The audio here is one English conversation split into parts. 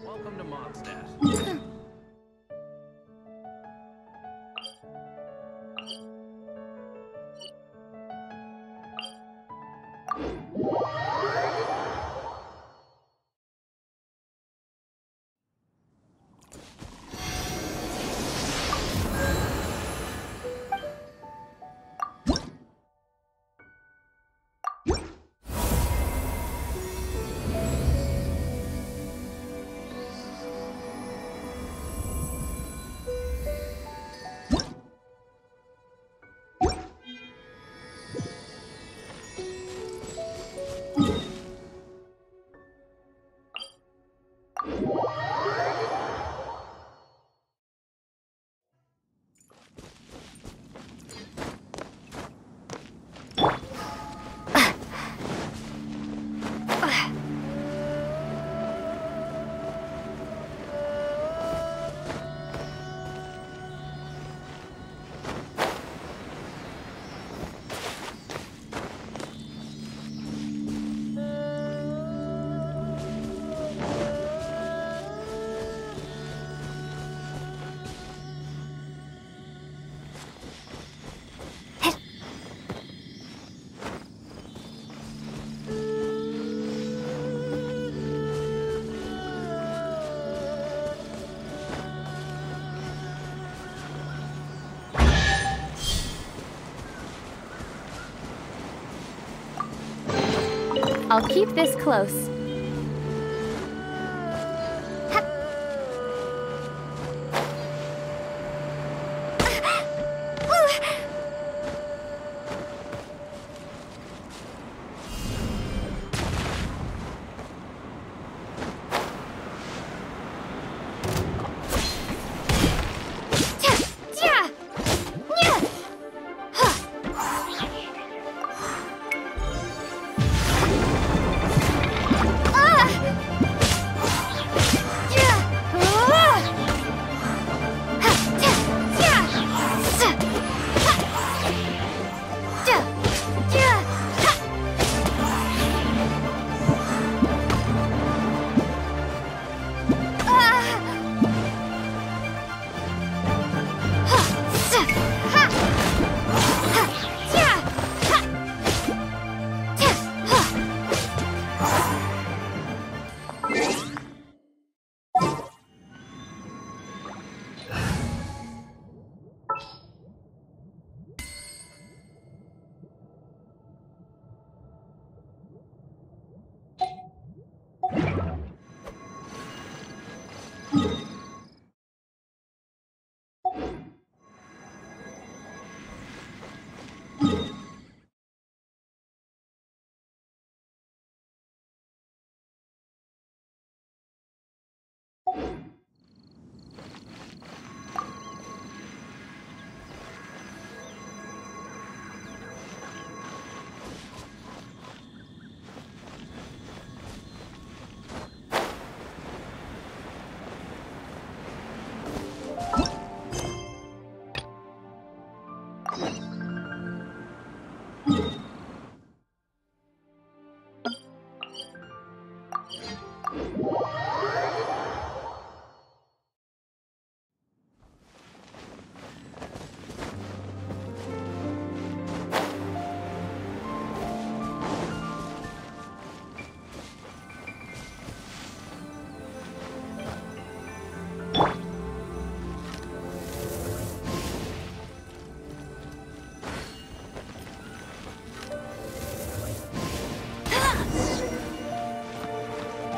Welcome to Mondstadt. I'll keep this close.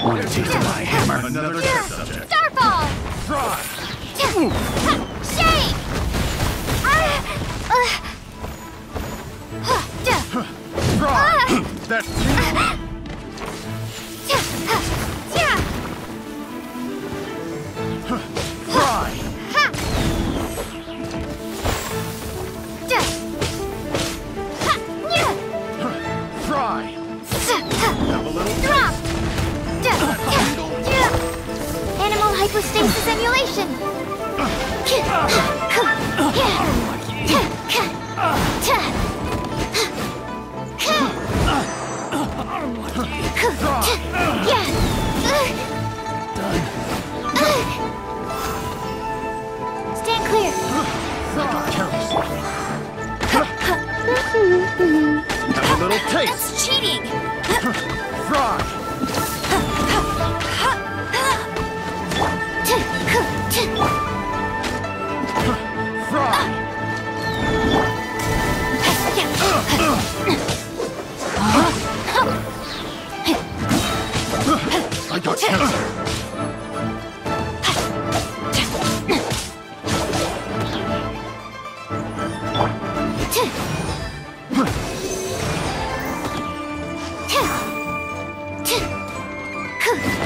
Want to take to my hammer? Another test subject. Starfall! Try! Shade! Try! That's try! Try! Have a little Drop! Animal hypostasis emulation! Done. face! That's cheating! Frog! Frog! I got cancer!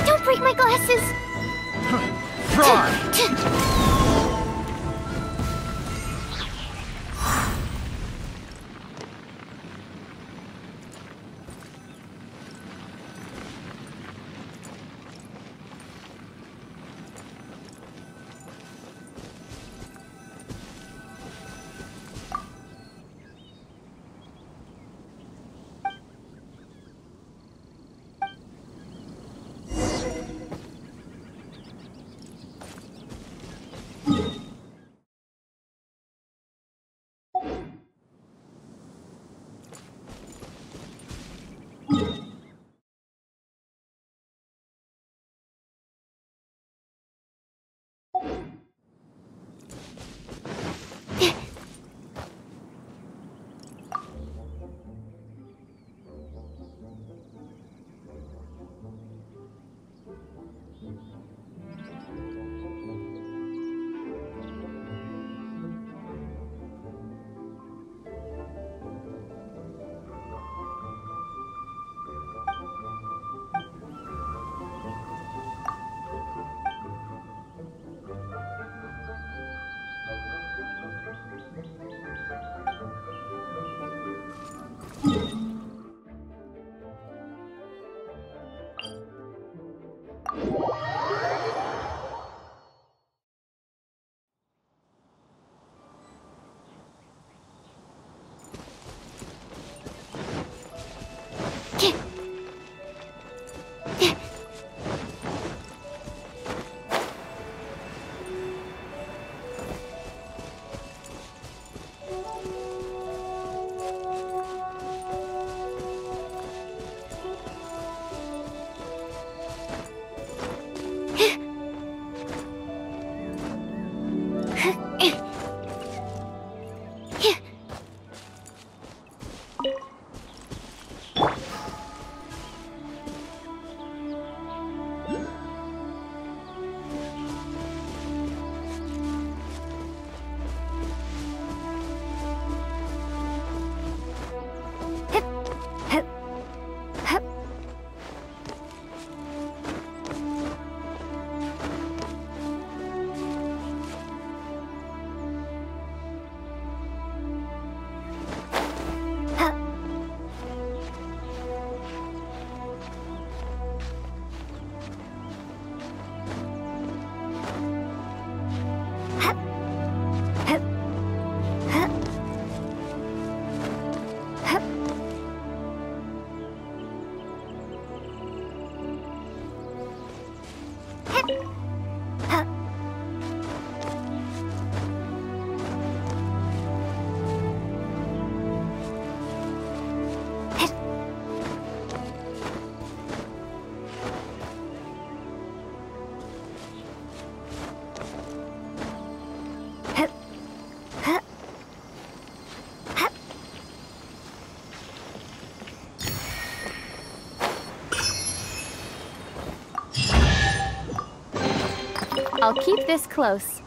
Don't break my glasses! Frog! I'll keep this close.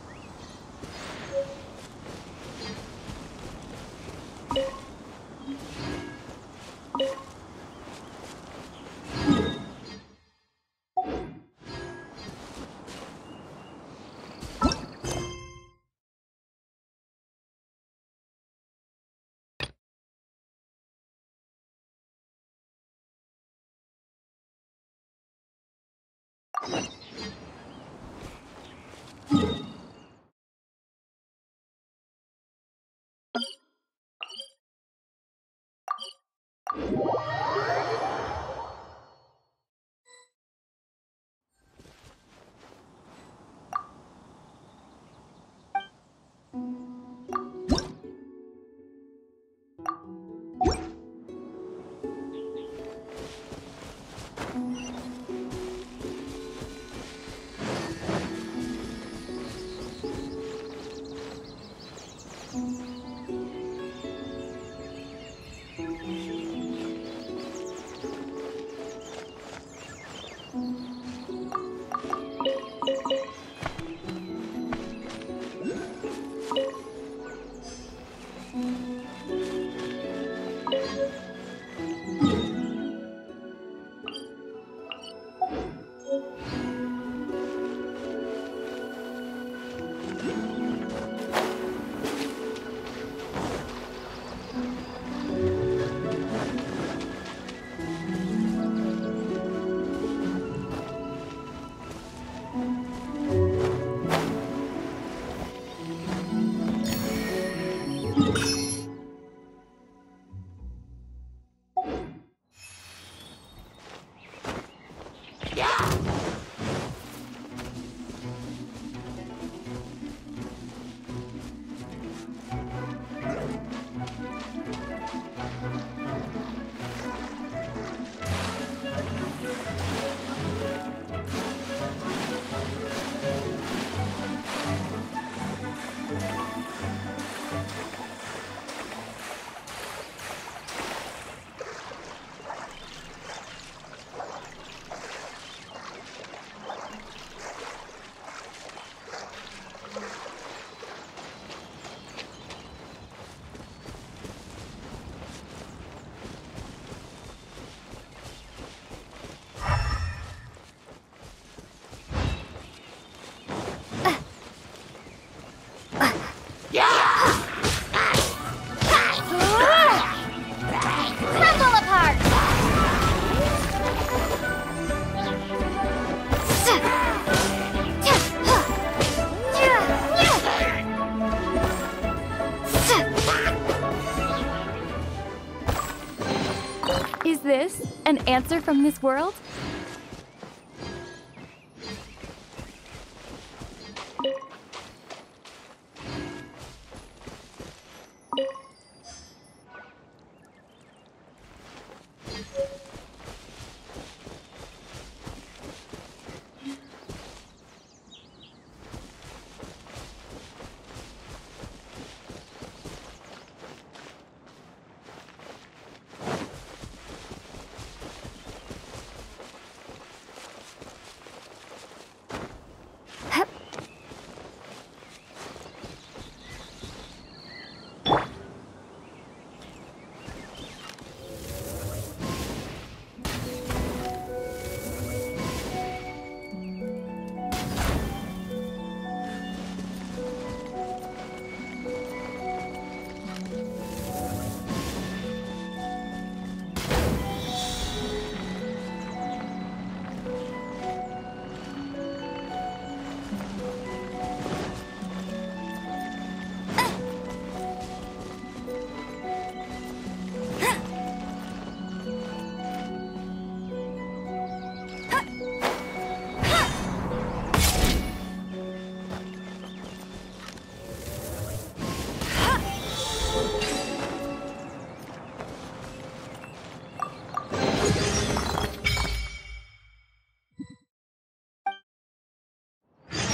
Is this an answer from this world?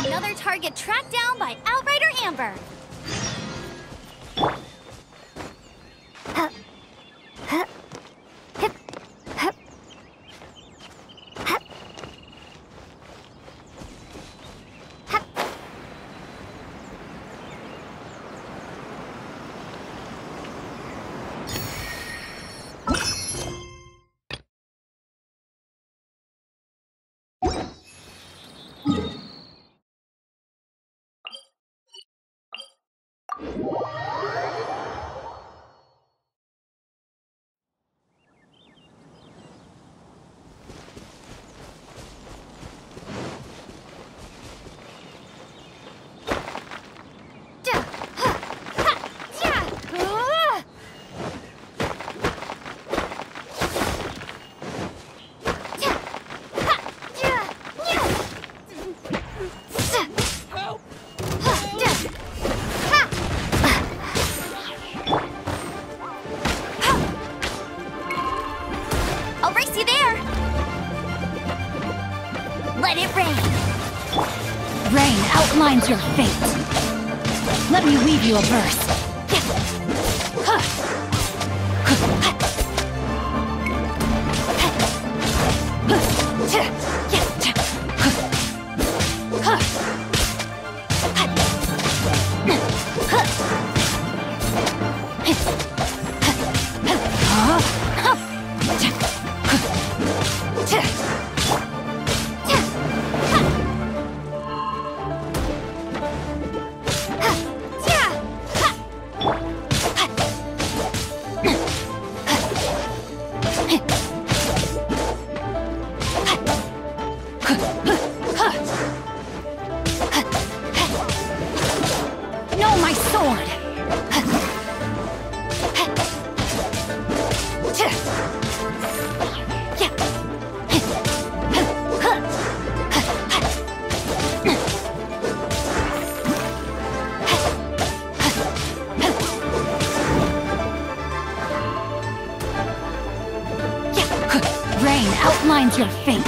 Another target tracked down by Outrider Amber. Let it rain! Rain outlines your fate. Let me weave you a verse. sword! Rain outlines your fate.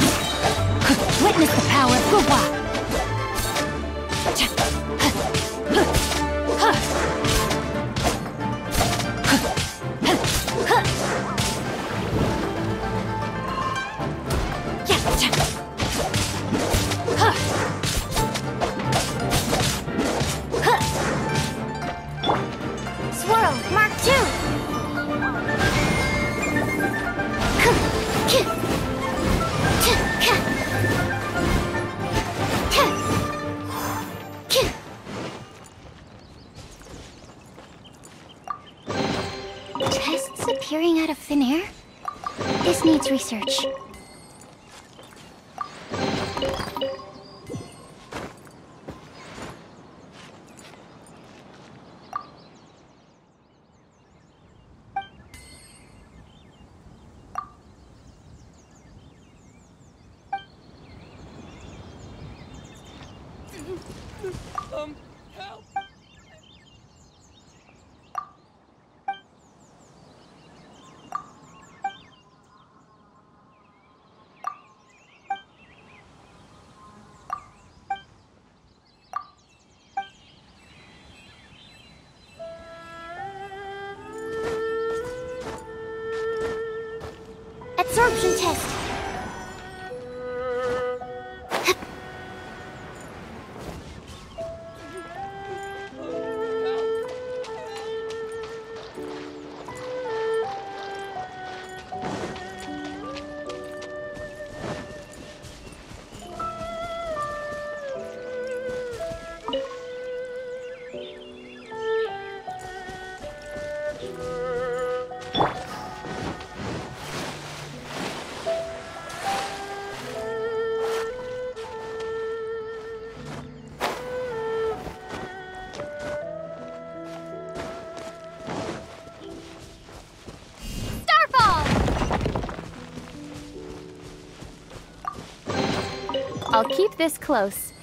Witness the power of Gweijong. Swirl, Mark 2. Tests appearing out of thin air? This needs research. Help! Absorption test. I'll keep this close.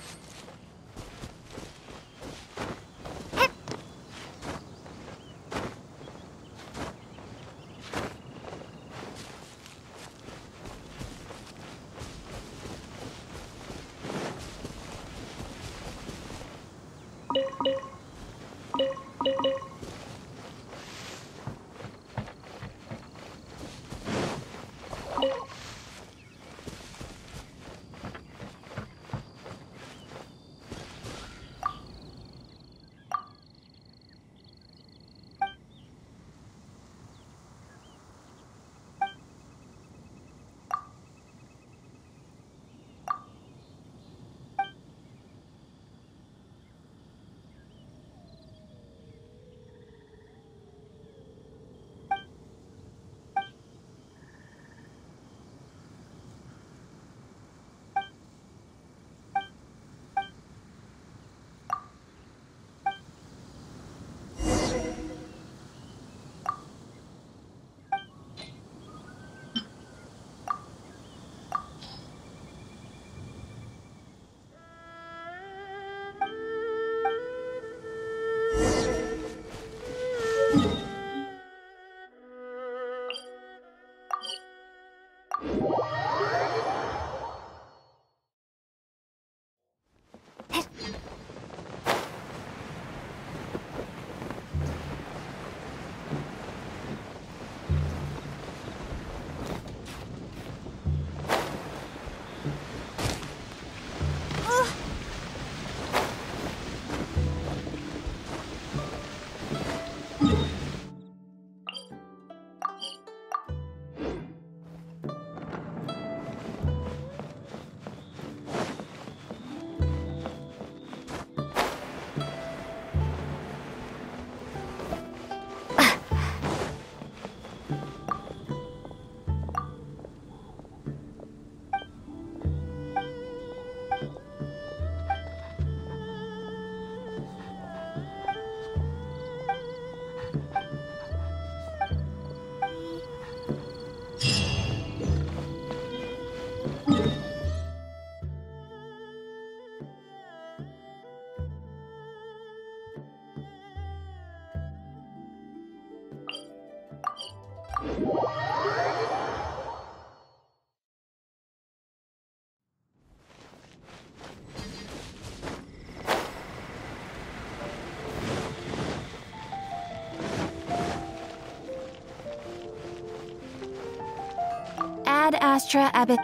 Astra Abbot.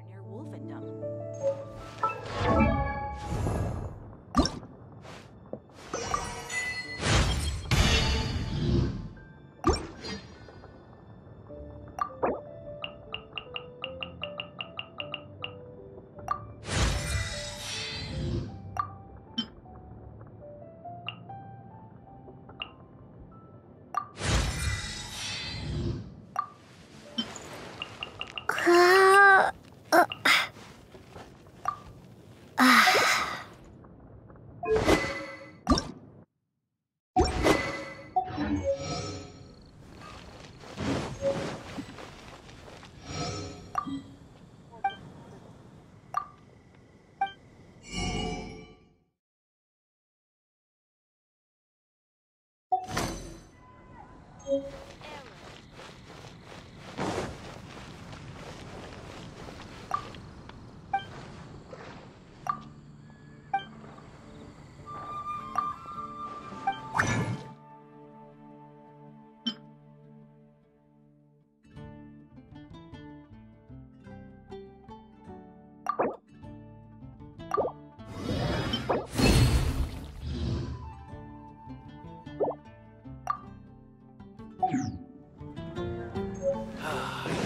Near Wolfendom.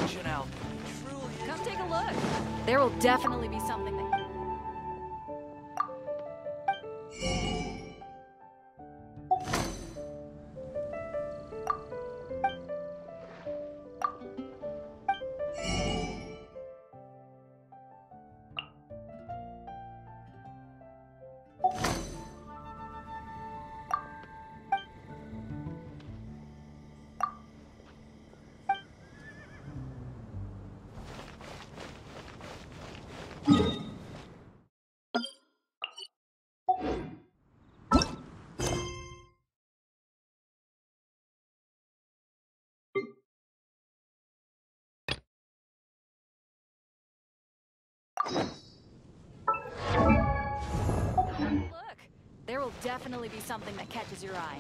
Janelle, truly. Come take a look. There will definitely be something that... Look, there will definitely be something that catches your eye.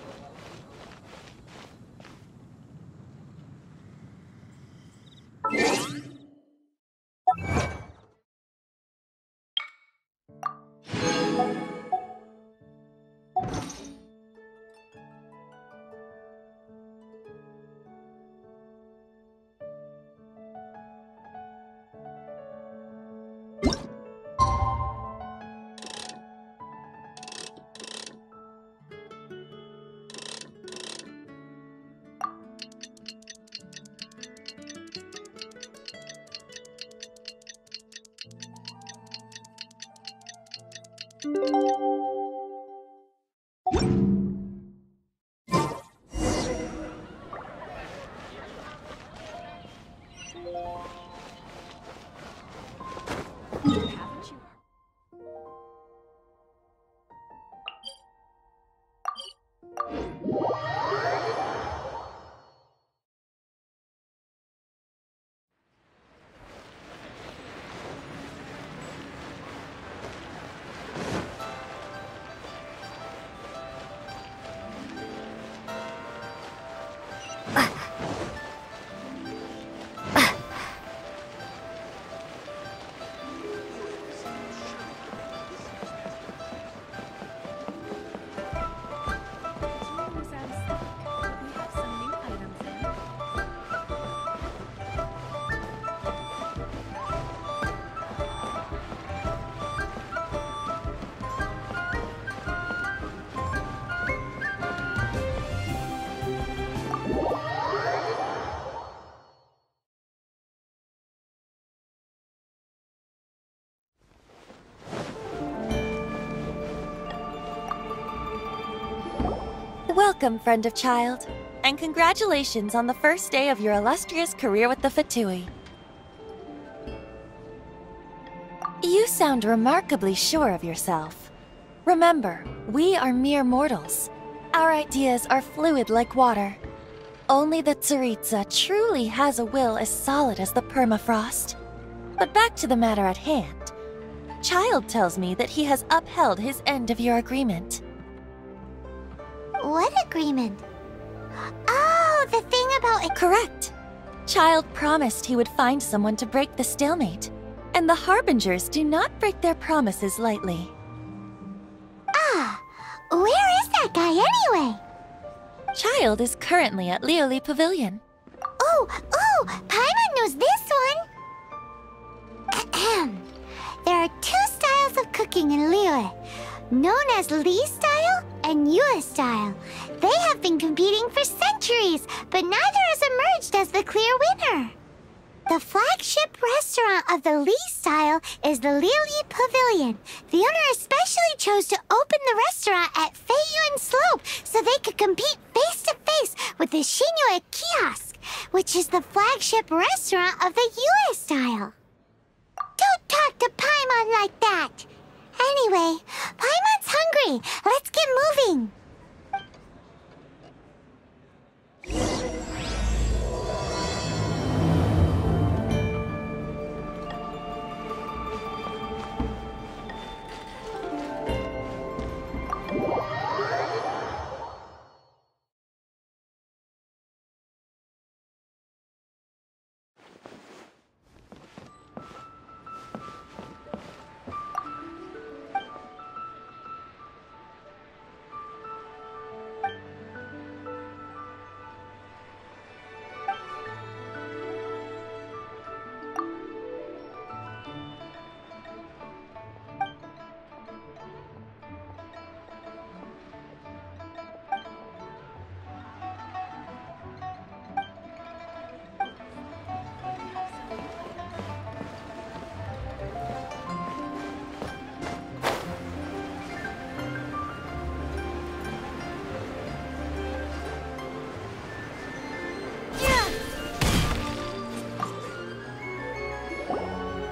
Haven't you? Welcome, friend of child, and congratulations on the first day of your illustrious career with the Fatui. You sound remarkably sure of yourself. Remember, we are mere mortals. Our ideas are fluid like water. Only the Tsaritsa truly has a will as solid as the permafrost. But back to the matter at hand. Child tells me that he has upheld his end of your agreement. What agreement? Oh, the thing about... Correct. Child promised he would find someone to break the stalemate. And the Harbingers do not break their promises lightly. Ah, where is that guy anyway? Child is currently at Lioli Pavilion. Oh, Paimon knows this one. Ahem. There are two styles of cooking in Liyue, known as Li style and Yue style. They have been competing for centuries, but neither has emerged as the clear winner. The flagship restaurant of the Li style is the Lioli Pavilion. The owner especially chose to open the restaurant at Feiyuan Slope so they could compete face-to-face with the Xinyue Kiosk, which is the flagship restaurant of the Yue style. Don't talk to Paimon like that! Anyway, Paimon's hungry. Let's get moving.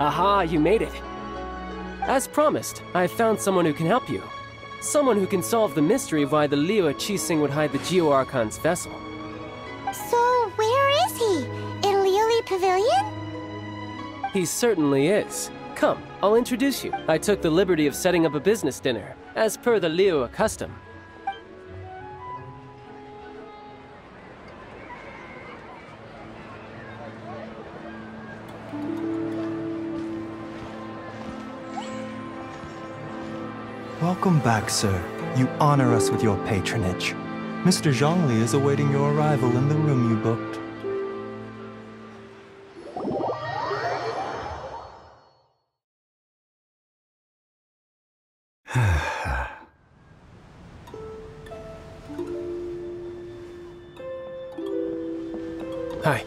Aha, you made it. As promised, I found someone who can help you. Someone who can solve the mystery of why the Liyue Qixing would hide the Geo-Archon's vessel. So, where is he? In Lioli Pavilion? He certainly is. Come, I'll introduce you. I took the liberty of setting up a business dinner, as per the Liyue custom. Welcome back, sir. You honor us with your patronage. Mr. Zhongli is awaiting your arrival in the room you booked. Hi.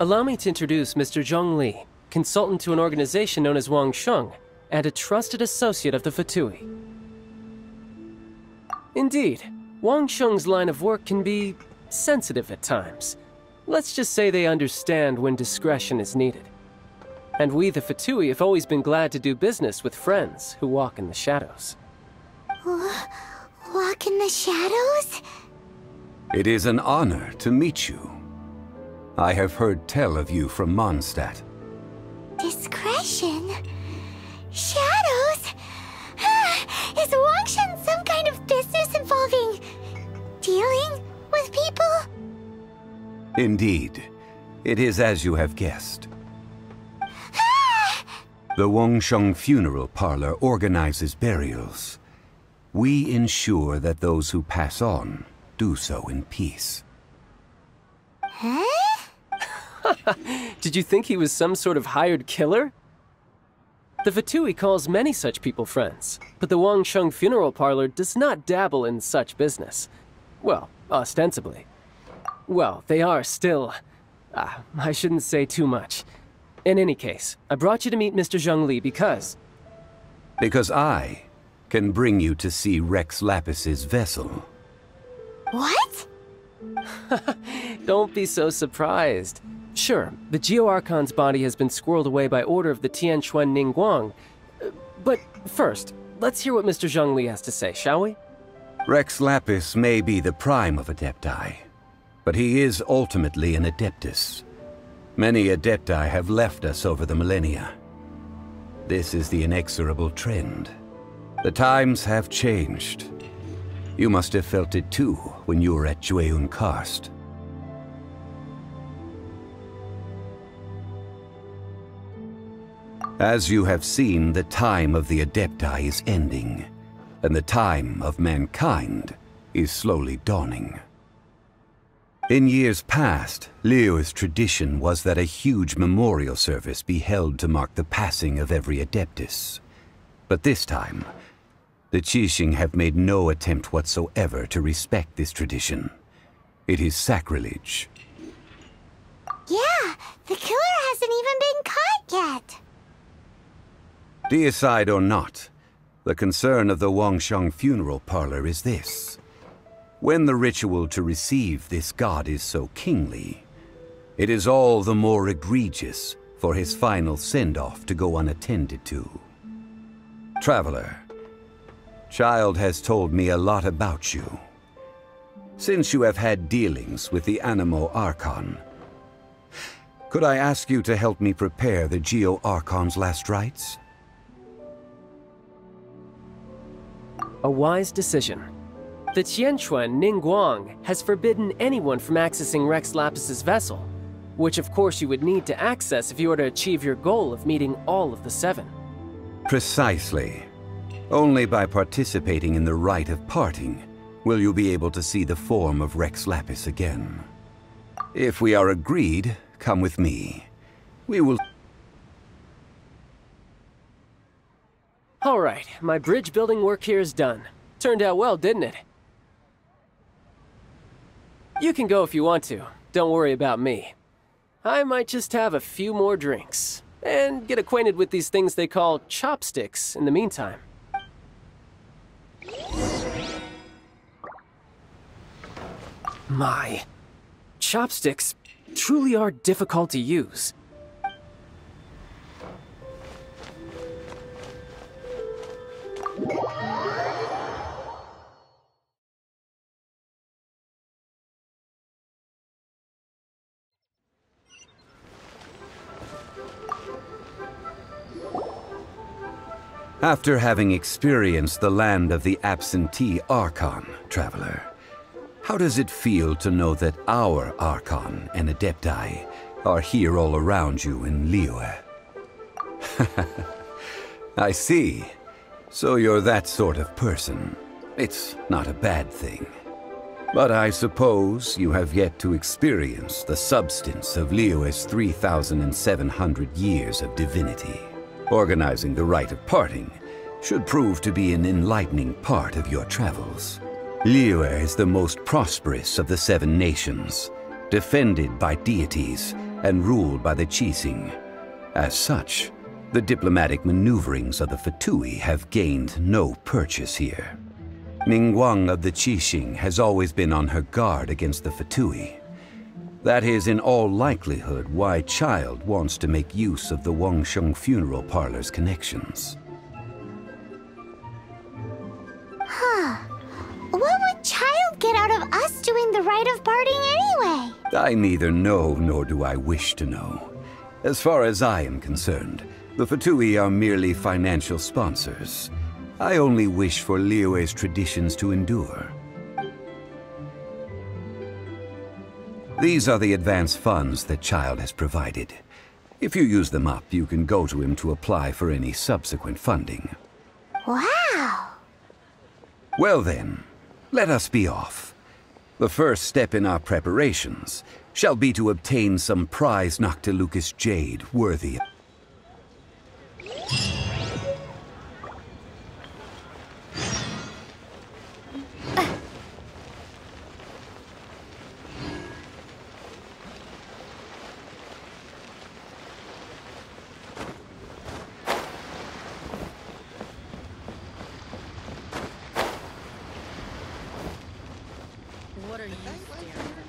Allow me to introduce Mr. Zhongli, consultant to an organization known as Wangsheng, and a trusted associate of the Fatui. Indeed, Wangsheng's line of work can be sensitive at times. Let's just say they understand when discretion is needed. And we, the Fatui, have always been glad to do business with friends who walk in the shadows. Walk in the shadows? It is an honor to meet you. I have heard tell of you from Mondstadt. Discretion? Shadows? Is Wangshen some kind of business involving dealing with people? Indeed. It is as you have guessed. The Wangsheng Funeral Parlor organizes burials. We ensure that those who pass on do so in peace. Huh? Did you think he was some sort of hired killer? The Fatui calls many such people friends, but the Wangsheng Funeral Parlor does not dabble in such business. Well, ostensibly. Well, they are still... I shouldn't say too much. In any case, I brought you to meet Mr. Zhongli because... Because I can bring you to see Rex Lapis's vessel. What? Don't be so surprised. Sure, the Geo-Archon's body has been squirreled away by order of the Tianquan Ningguang. But first, let's hear what Mr. Zhongli has to say, shall we? Rex Lapis may be the prime of Adepti, but he is ultimately an Adeptus. Many Adepti have left us over the millennia. This is the inexorable trend. The times have changed. You must have felt it too when you were at Gweijong Karst. As you have seen, the time of the Adepti is ending, and the time of mankind is slowly dawning. In years past, Liyue's tradition was that a huge memorial service be held to mark the passing of every Adeptus. But this time, the Qixing have made no attempt whatsoever to respect this tradition. It is sacrilege. Yeah, the killer hasn't even been caught yet. Deicide or not, the concern of the Wangsheng funeral parlor is this. When the ritual to receive this god is so kingly, it is all the more egregious for his final send-off to go unattended to. Traveler, Child has told me a lot about you. Since you have had dealings with the Animo Archon, could I ask you to help me prepare the Geo Archon's last rites? A wise decision. The Tianquan Ningguang has forbidden anyone from accessing Rex Lapis's vessel, which of course you would need to access if you were to achieve your goal of meeting all of the 7. Precisely. Only by participating in the rite of parting will you be able to see the form of Rex Lapis again. If we are agreed, come with me. We will... Alright, my bridge building work here is done. Turned out well, didn't it? You can go if you want to. Don't worry about me. I might just have a few more drinks, and get acquainted with these things they call chopsticks in the meantime. My, chopsticks truly are difficult to use. After having experienced the land of the absentee Archon, Traveler, how does it feel to know that our Archon and Adepti are here all around you in Liyue? I see. So you're that sort of person. It's not a bad thing. But I suppose you have yet to experience the substance of Liyue's 3,700 years of divinity. Organizing the rite of parting should prove to be an enlightening part of your travels. Liyue is the most prosperous of the 7 nations, defended by deities and ruled by the Qixing. As such, the diplomatic maneuverings of the Fatui have gained no purchase here. Ningguang of the Qixing has always been on her guard against the Fatui. That is in all likelihood why Child wants to make use of the Wangsheng funeral parlor's connections. Huh. What would Child get out of us doing the rite of parting anyway? I neither know nor do I wish to know. As far as I am concerned, the Fatui are merely financial sponsors. I only wish for Liyue's traditions to endure. These are the advance funds that Child has provided. If you use them up, you can go to him to apply for any subsequent funding. Wow! Well then, let us be off. The first step in our preparations shall be to obtain some prize Noctilucus jade worthy. What are you staring at?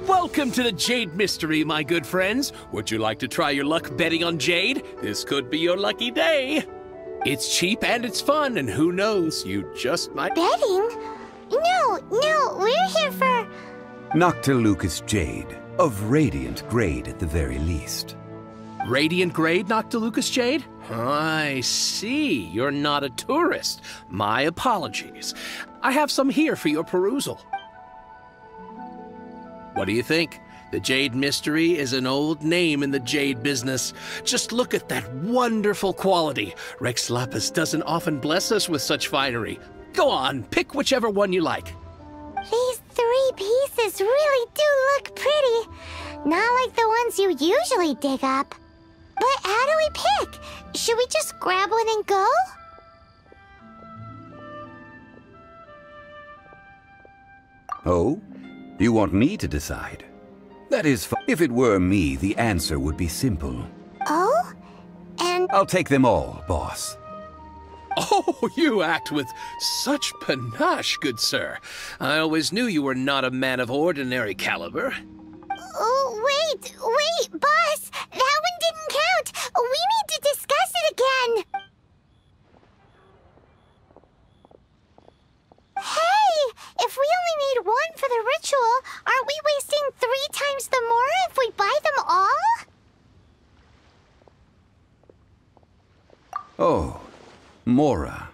Welcome to the Jade Mystery, my good friends. Would you like to try your luck betting on Jade? This could be your lucky day. It's cheap and it's fun, and who knows, you just might... Betting? No, we're here for... Noctilucous Jade, of Radiant grade at the very least. Radiant grade, Noctilucous Jade? I see. You're not a tourist. My apologies. I have some here for your perusal. What do you think? The Jade Mystery is an old name in the jade business. Just look at that wonderful quality. Rex Lapis doesn't often bless us with such finery. Go on, pick whichever one you like. These 3 pieces really do look pretty. Not like the ones you usually dig up. But how do we pick? Should we just grab one and go? Oh? You want me to decide? That is, if it were me, the answer would be simple. Oh? And... I'll take them all, boss. Oh, you act with such panache, good sir. I always knew you were not a man of ordinary caliber. Oh, wait, boss! That one didn't count! We need to discuss it again! Hey! If we only need one for the ritual, aren't we wasting 3 times the Mora if we buy them all? Oh, Mora.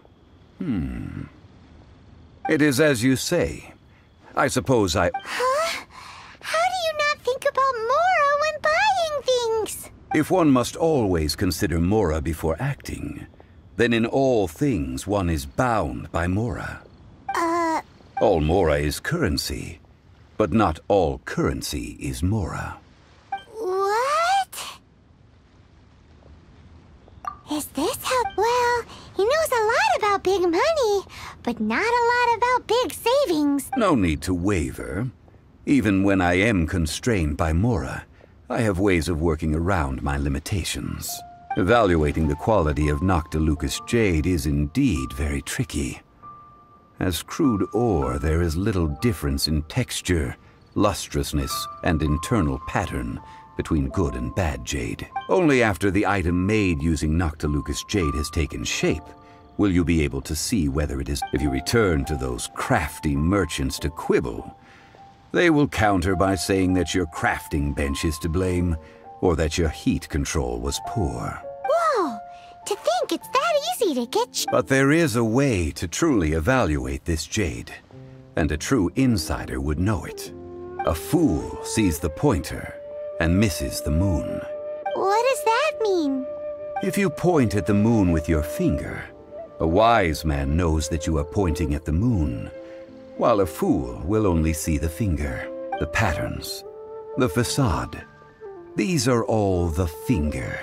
It is as you say. I suppose I... Huh? How do you not think about Mora when buying things? If one must always consider Mora before acting, then in all things one is bound by Mora. All Mora is currency, but not all currency is Mora. What? Is this how... Well, he knows a lot about big money, but not a lot about big savings. No need to waver. Even when I am constrained by Mora, I have ways of working around my limitations. Evaluating the quality of Noctilucous Jade is indeed very tricky. As crude ore, there is little difference in texture, lustrousness, and internal pattern between good and bad jade. Only after the item made using Noctilucous Jade has taken shape will you be able to see whether it is. If you return to those crafty merchants to quibble, they will counter by saying that your crafting bench is to blame, or that your heat control was poor. Whoa! To think it's that easy to get... But there is a way to truly evaluate this jade, and a true insider would know it. A fool sees the pointer and misses the moon. What does that mean? If you point at the moon with your finger, a wise man knows that you are pointing at the moon, while a fool will only see the finger, the patterns, the facade. These are all the finger.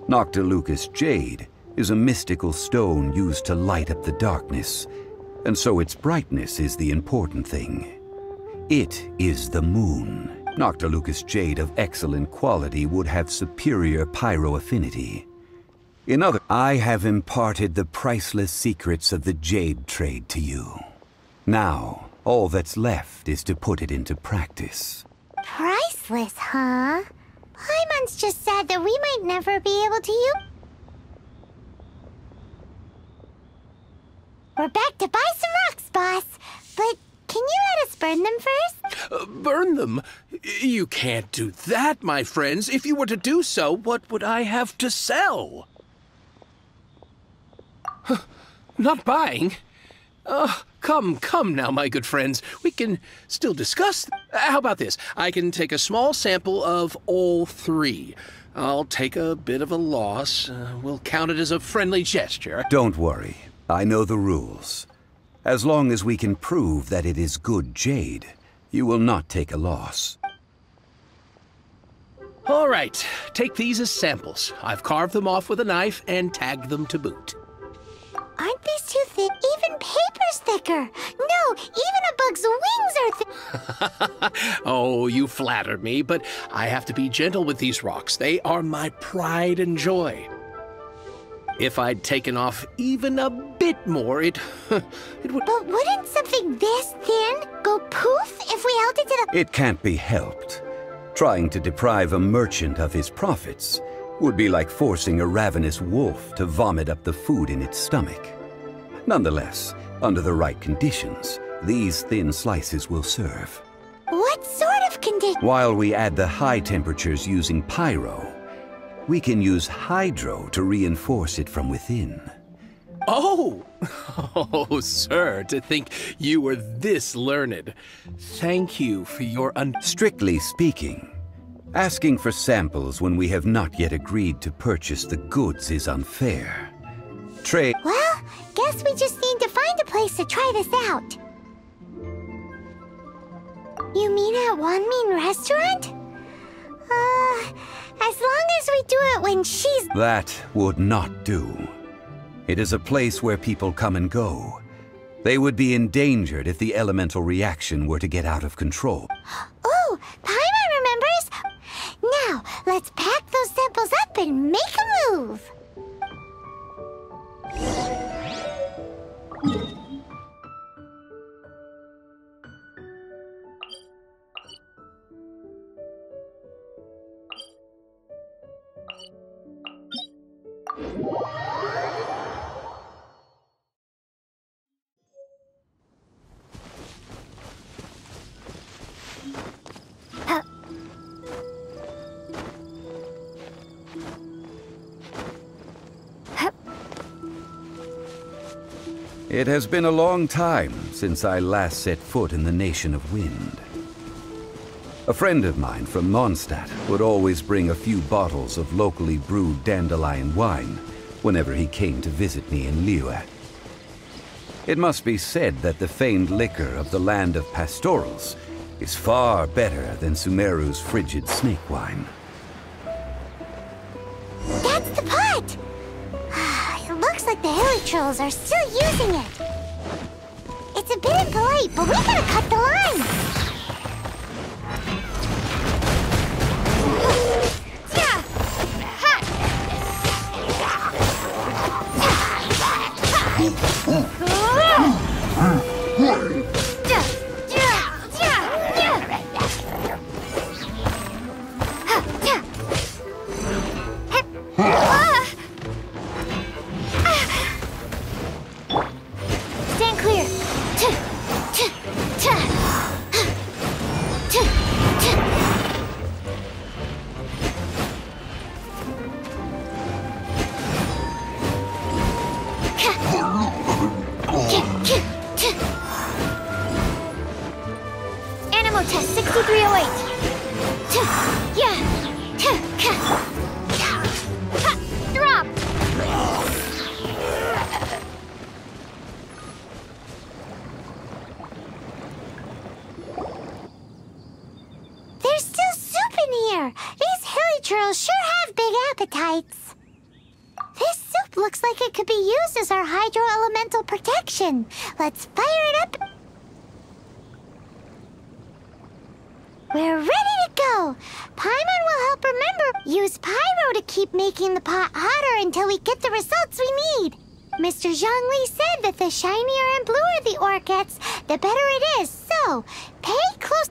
Noctilucous Jade is a mystical stone used to light up the darkness, and so its brightness is the important thing. It is the moon. Noctilucous Jade of excellent quality would have superior pyro-affinity. In other, I have imparted the priceless secrets of the jade trade to you. Now, all that's left is to put it into practice. Priceless, huh? Paimon's just said that we might never be able to use... We're back to buy some rocks, boss. But can you let us burn them first? Burn them? You can't do that, my friends. If you were to do so, what would I have to sell? Not buying? Come now, my good friends. We can still discuss. How about this? I can take a small sample of all 3. I'll take a bit of a loss. We'll count it as a friendly gesture. Don't worry. I know the rules. As long as we can prove that it is good jade, you will not take a loss. All right. Take these as samples. I've carved them off with a knife and tagged them to boot. Aren't these too thick? Even paper's thicker. No, even a bug's wings are thick. Oh, you flatter me, but I have to be gentle with these rocks. They are my pride and joy. If I'd taken off even a bit more, it would... But wouldn't something this thin go poof if we held it to the... It can't be helped. Trying to deprive a merchant of his profits would be like forcing a ravenous wolf to vomit up the food in its stomach. Nonetheless, under the right conditions, these thin slices will serve. What sort of condition? While we add the high temperatures using pyro, we can use hydro to reinforce it from within. Oh! Oh, sir, to think you were this learned. Thank you for your Strictly speaking, asking for samples when we have not yet agreed to purchase the goods is unfair. Well, guess we just need to find a place to try this out. You mean at Wanmin Restaurant? As long as we do it when she's... That would not do. It is a place where people come and go. They would be endangered if the elemental reaction were to get out of control. Oh, Paimon remembers! Now, let's pack those samples up and make a move! It has been a long time since I last set foot in the Nation of Wind. A friend of mine from Mondstadt would always bring a few bottles of locally brewed dandelion wine whenever he came to visit me in Liyue. It must be said that the famed liquor of the land of pastorals is far better than Sumeru's frigid snake wine. That's the pot! It looks like the Hilichurls are still using it. It's a bit impolite, but we gotta cut the line! Stand clear. Animal test 6308. Drop. There's still soup in here. These Hilichurls sure have big appetites. This soup looks like it could be used as our hydro-elemental protection. Let's fire it up. We're ready to go. Paimon will help remember. Use pyro to keep making the pot hotter until we get the results we need. Mr. Zhongli said that the shinier and bluer the ore gets, the better it is. So, pay close...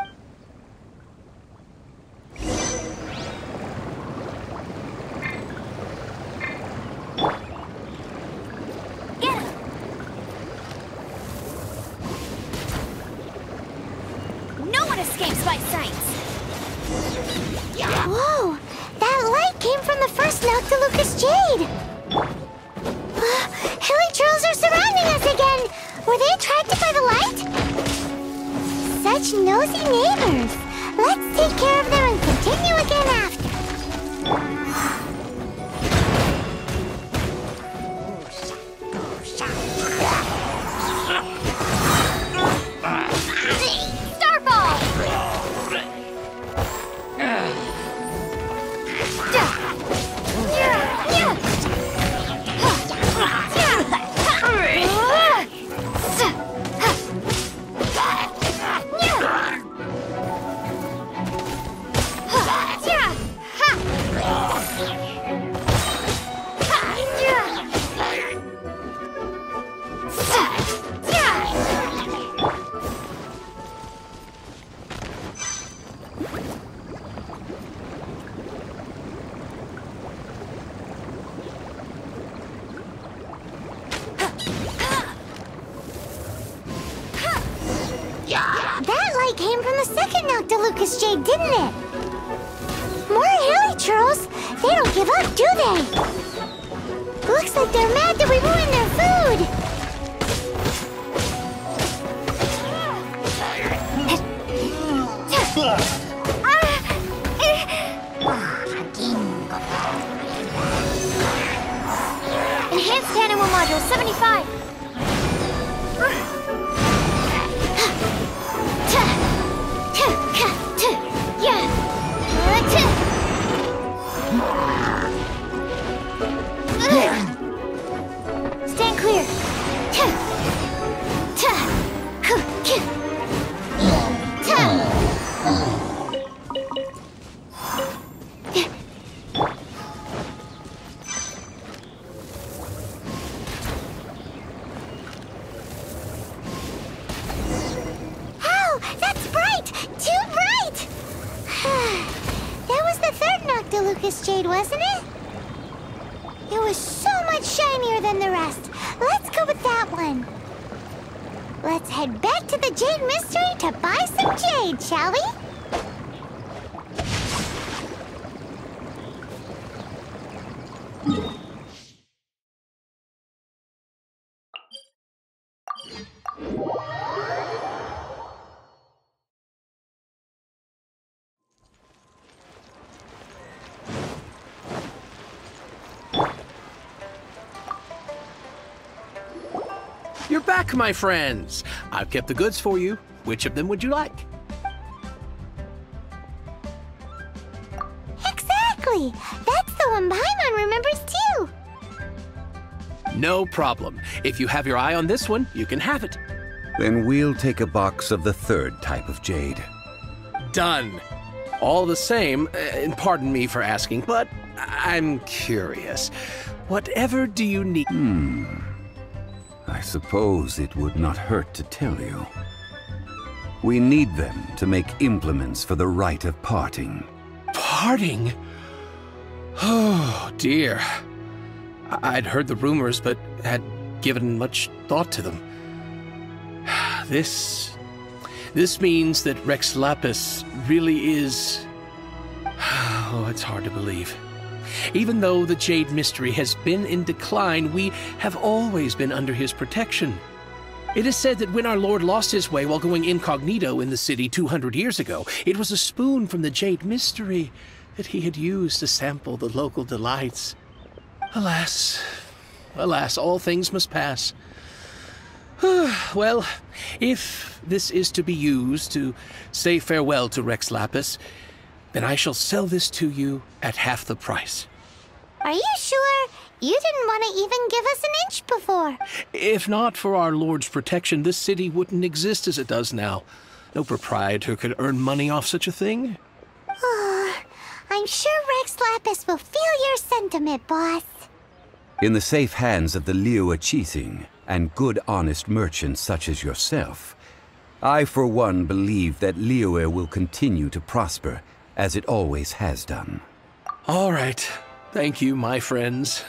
No one escapes my sights! Whoa! That light came from the first Noctilucous Jade! Hilichurls are surrounding us again! Were they attracted by the light? Such nosy neighbors! Let's take care of them and continue again after. Noctilucous Jade, didn't it? More hilichurls? They don't give up, do they? Looks like they're mad that we ruined their food. Enhanced animal module 75. Stand clear. Oh, that's bright! Too bright! That was the third Noctilucous Jade, wasn't it? It was so much shinier than the rest. Let's go with that one. Let's head back to the Jade Mystery to buy some jade, shall we? You're back, my friends. I've kept the goods for you. Which of them would you like? Exactly! That's the one Paimon remembers too! No problem. If you have your eye on this one, you can have it. Then we'll take a box of the third type of jade. Done. All the same, and pardon me for asking, but I'm curious. Whatever do you need? I suppose it would not hurt to tell you. We need them to make implements for the rite of parting. Parting? Oh, dear. I'd heard the rumors, but had given much thought to them. This means that Rex Lapis really is... Oh, it's hard to believe. Even though the Jade Mystery has been in decline, we have always been under his protection. It is said that when our Lord lost his way while going incognito in the city 200 years ago, it was a spoon from the Jade Mystery that he had used to sample the local delights. Alas, alas, all things must pass. Well, if this is to be used to say farewell to Rex Lapis, then I shall sell this to you at half the price. Are you sure? You didn't want to even give us an inch before. If not for our Lord's protection, this city wouldn't exist as it does now. No proprietor could earn money off such a thing. I'm sure Rex Lapis will feel your sentiment, boss. In the safe hands of the Liyue Qixing and good honest merchants such as yourself, I for one believe that Liyue will continue to prosper as it always has done. All right. Thank you, my friends.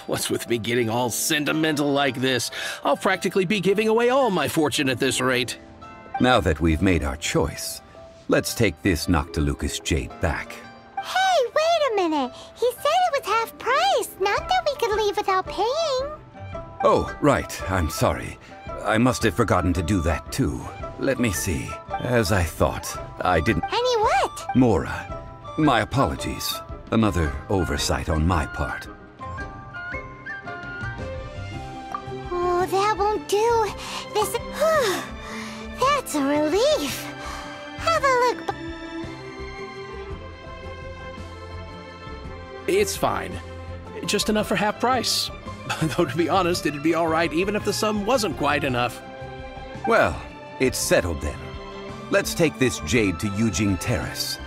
What's with me getting all sentimental like this? I'll practically be giving away all my fortune at this rate. Now that we've made our choice, let's take this Noctilucous Jade back. Hey, wait a minute. He said it was half price, not that we could leave without paying. Oh, right. I'm sorry. I must have forgotten to do that too. Let me see. As I thought, I didn't... Any what? Mora. My apologies. Another oversight on my part. Oh, that won't do. This... That's a relief. Have a look... It's fine. Just enough for half price. Though, to be honest, it'd be all right even if the sum wasn't quite enough. Well, it's settled then. Let's take this jade to Yujing Terrace.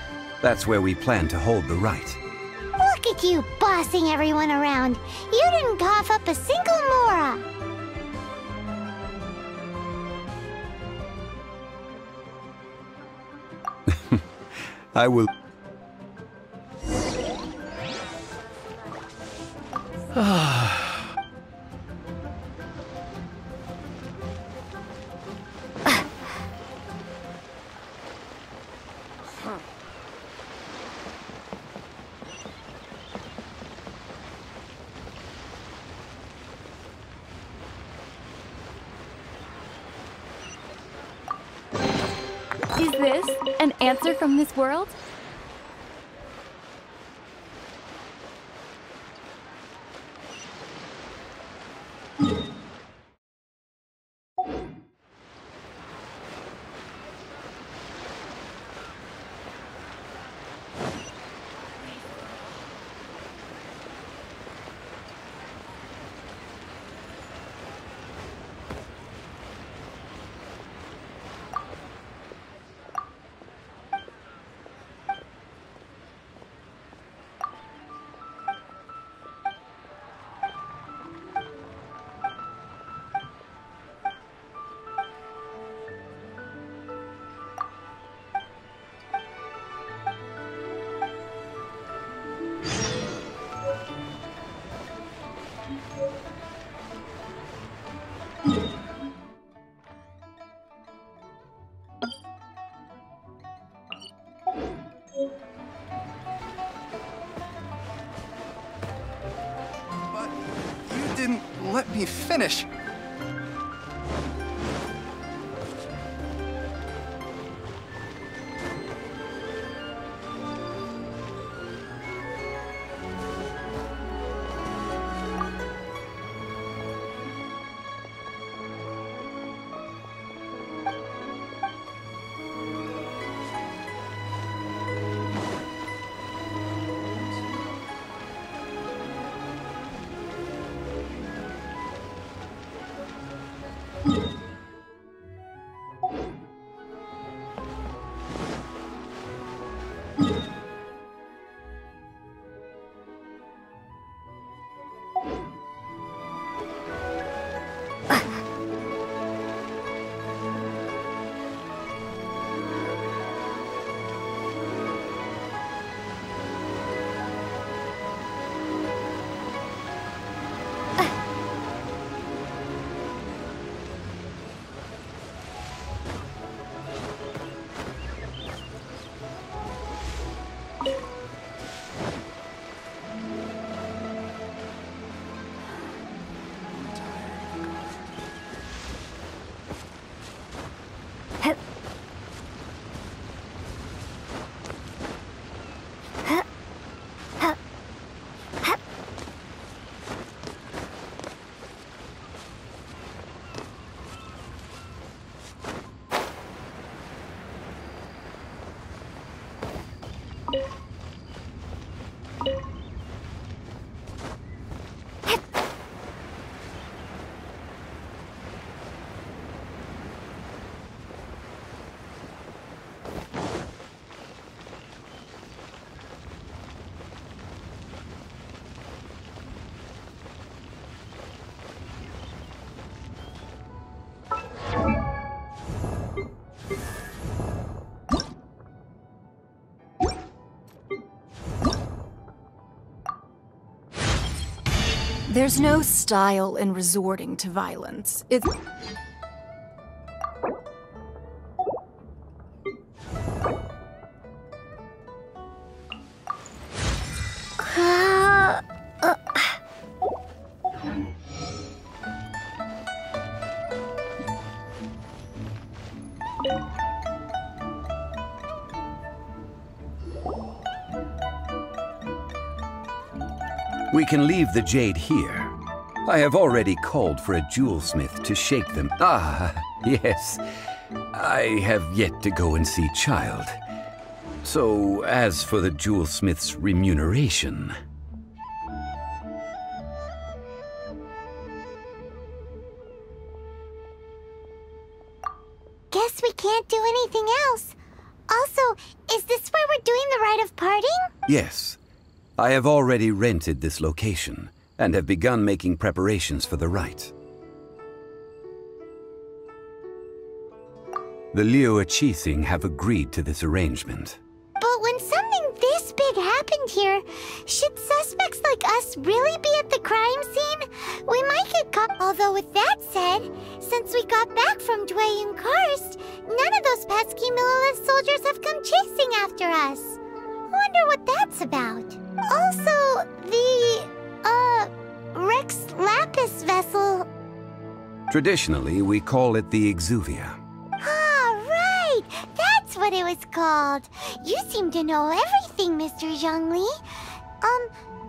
That's where we plan to hold the rite. Look at you bossing everyone around. You didn't cough up a single Mora. I will... An answer from this world? But you didn't let me finish. There's no style in resorting to violence. It's... We can leave the jade here. I have already called for a jewelsmith to shake them. Ah, yes. I have yet to go and see Child. So, as for the jewelsmith's remuneration... Guess we can't do anything else. Also, is this where we're doing the rite of parting? Yes. I have already rented this location, and have begun making preparations for the rite. The Liu Qixing have agreed to this arrangement. But when something this big happened here, should suspects like us really be at the crime scene? We might get caught. Although with that said, since we got back from Gweijong Karst, none of those pesky Millilith soldiers have come chasing after us. Wonder what that's about. Also, the, Rex Lapis vessel... Traditionally, we call it the Exuvia. Ah, right! That's what what it was called. You seem to know everything, Mr. Zhongli.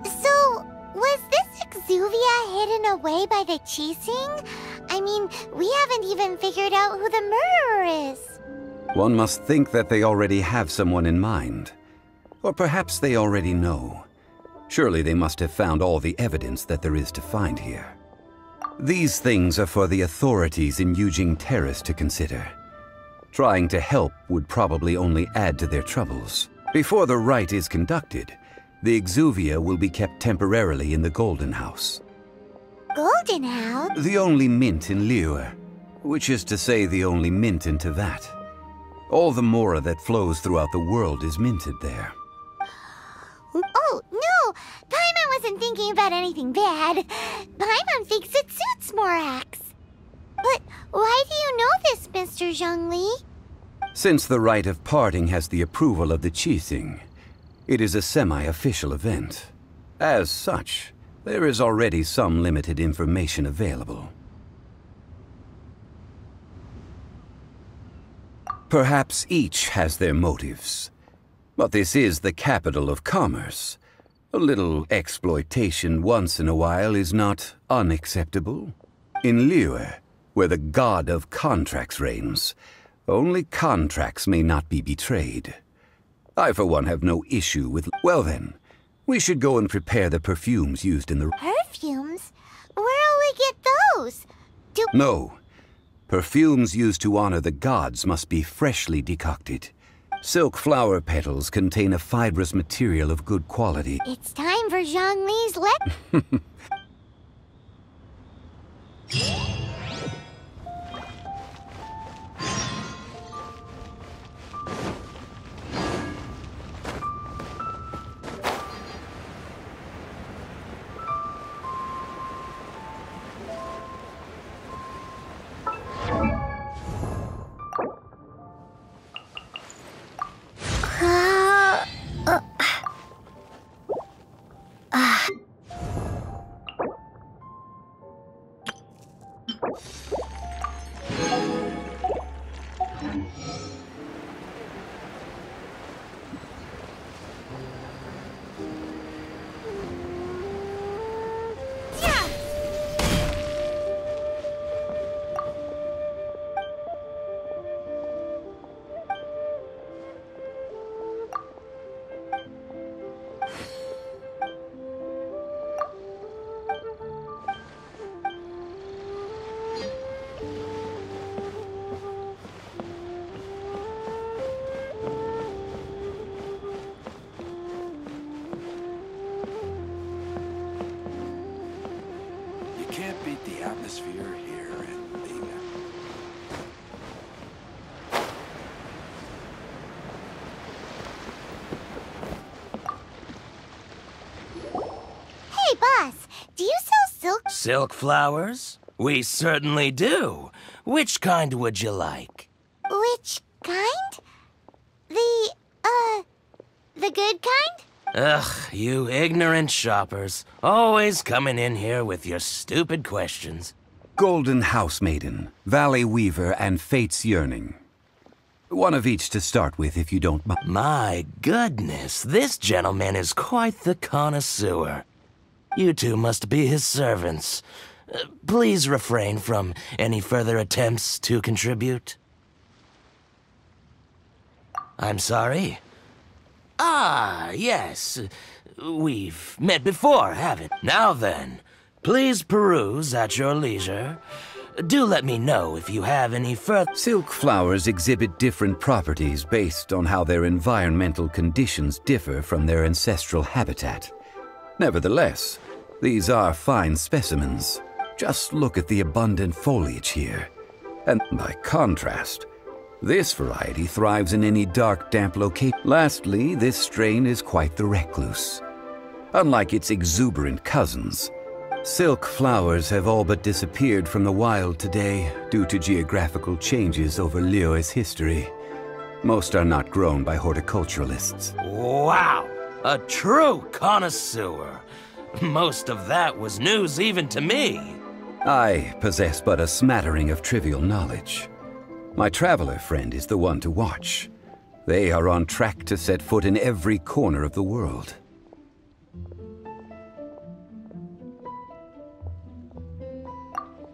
So, was this exuvia hidden away by the Qixing? I mean, we haven't even figured out who the murderer is. One must think that they already have someone in mind. Or perhaps they already know. Surely they must have found all the evidence that there is to find here. These things are for the authorities in Yujing Terrace to consider. Trying to help would probably only add to their troubles. Before the rite is conducted, the exuvia will be kept temporarily in the Golden House. Golden House? The only mint in Liyue, which is to say the only mint in Teyvat. All the mora that flows throughout the world is minted there. Oh, no! Paimon wasn't thinking about anything bad. Paimon thinks it suits Morax. But why do you know this, Mr. Zhongli? Since the rite of parting has the approval of the Qixing, it is a semi-official event. As such, there is already some limited information available. Perhaps each has their motives. But this is the capital of commerce. A little exploitation once in a while is not unacceptable. In Liyue, where the god of contracts reigns, only contracts may not be betrayed. I, for one, have no issue with... Well then, we should go and prepare the perfumes used in the... Perfumes? Where'll we get those? No. Perfumes used to honor the gods must be freshly decocted. Silk flower petals contain a fibrous material of good quality. It's time for Zhongli's Can't beat the atmosphere here at the... Hey, boss, do you sell silk? Silk flowers? We certainly do. Which kind would you like? Which kind? The good kind? Ugh, you ignorant shoppers. Always coming in here with your stupid questions. Golden House Maiden, Valley Weaver, and Fate's Yearning. One of each to start with, if you don't mind. My goodness, this gentleman is quite the connoisseur. You two must be his servants. Please refrain from any further attempts to contribute. I'm sorry? Ah, yes. We've met before, haven't we? Now then, please peruse at your leisure. Do let me know if you have any further... Silk flowers exhibit different properties based on how their environmental conditions differ from their ancestral habitat. Nevertheless, these are fine specimens. Just look at the abundant foliage here. And by contrast, this variety thrives in any dark, damp location. Lastly, this strain is quite the recluse. Unlike its exuberant cousins, silk flowers have all but disappeared from the wild today due to geographical changes over Liyue's history. Most are not grown by horticulturalists. Wow! A true connoisseur! Most of that was news even to me. I possess but a smattering of trivial knowledge. My traveler friend is the one to watch. They are on track to set foot in every corner of the world.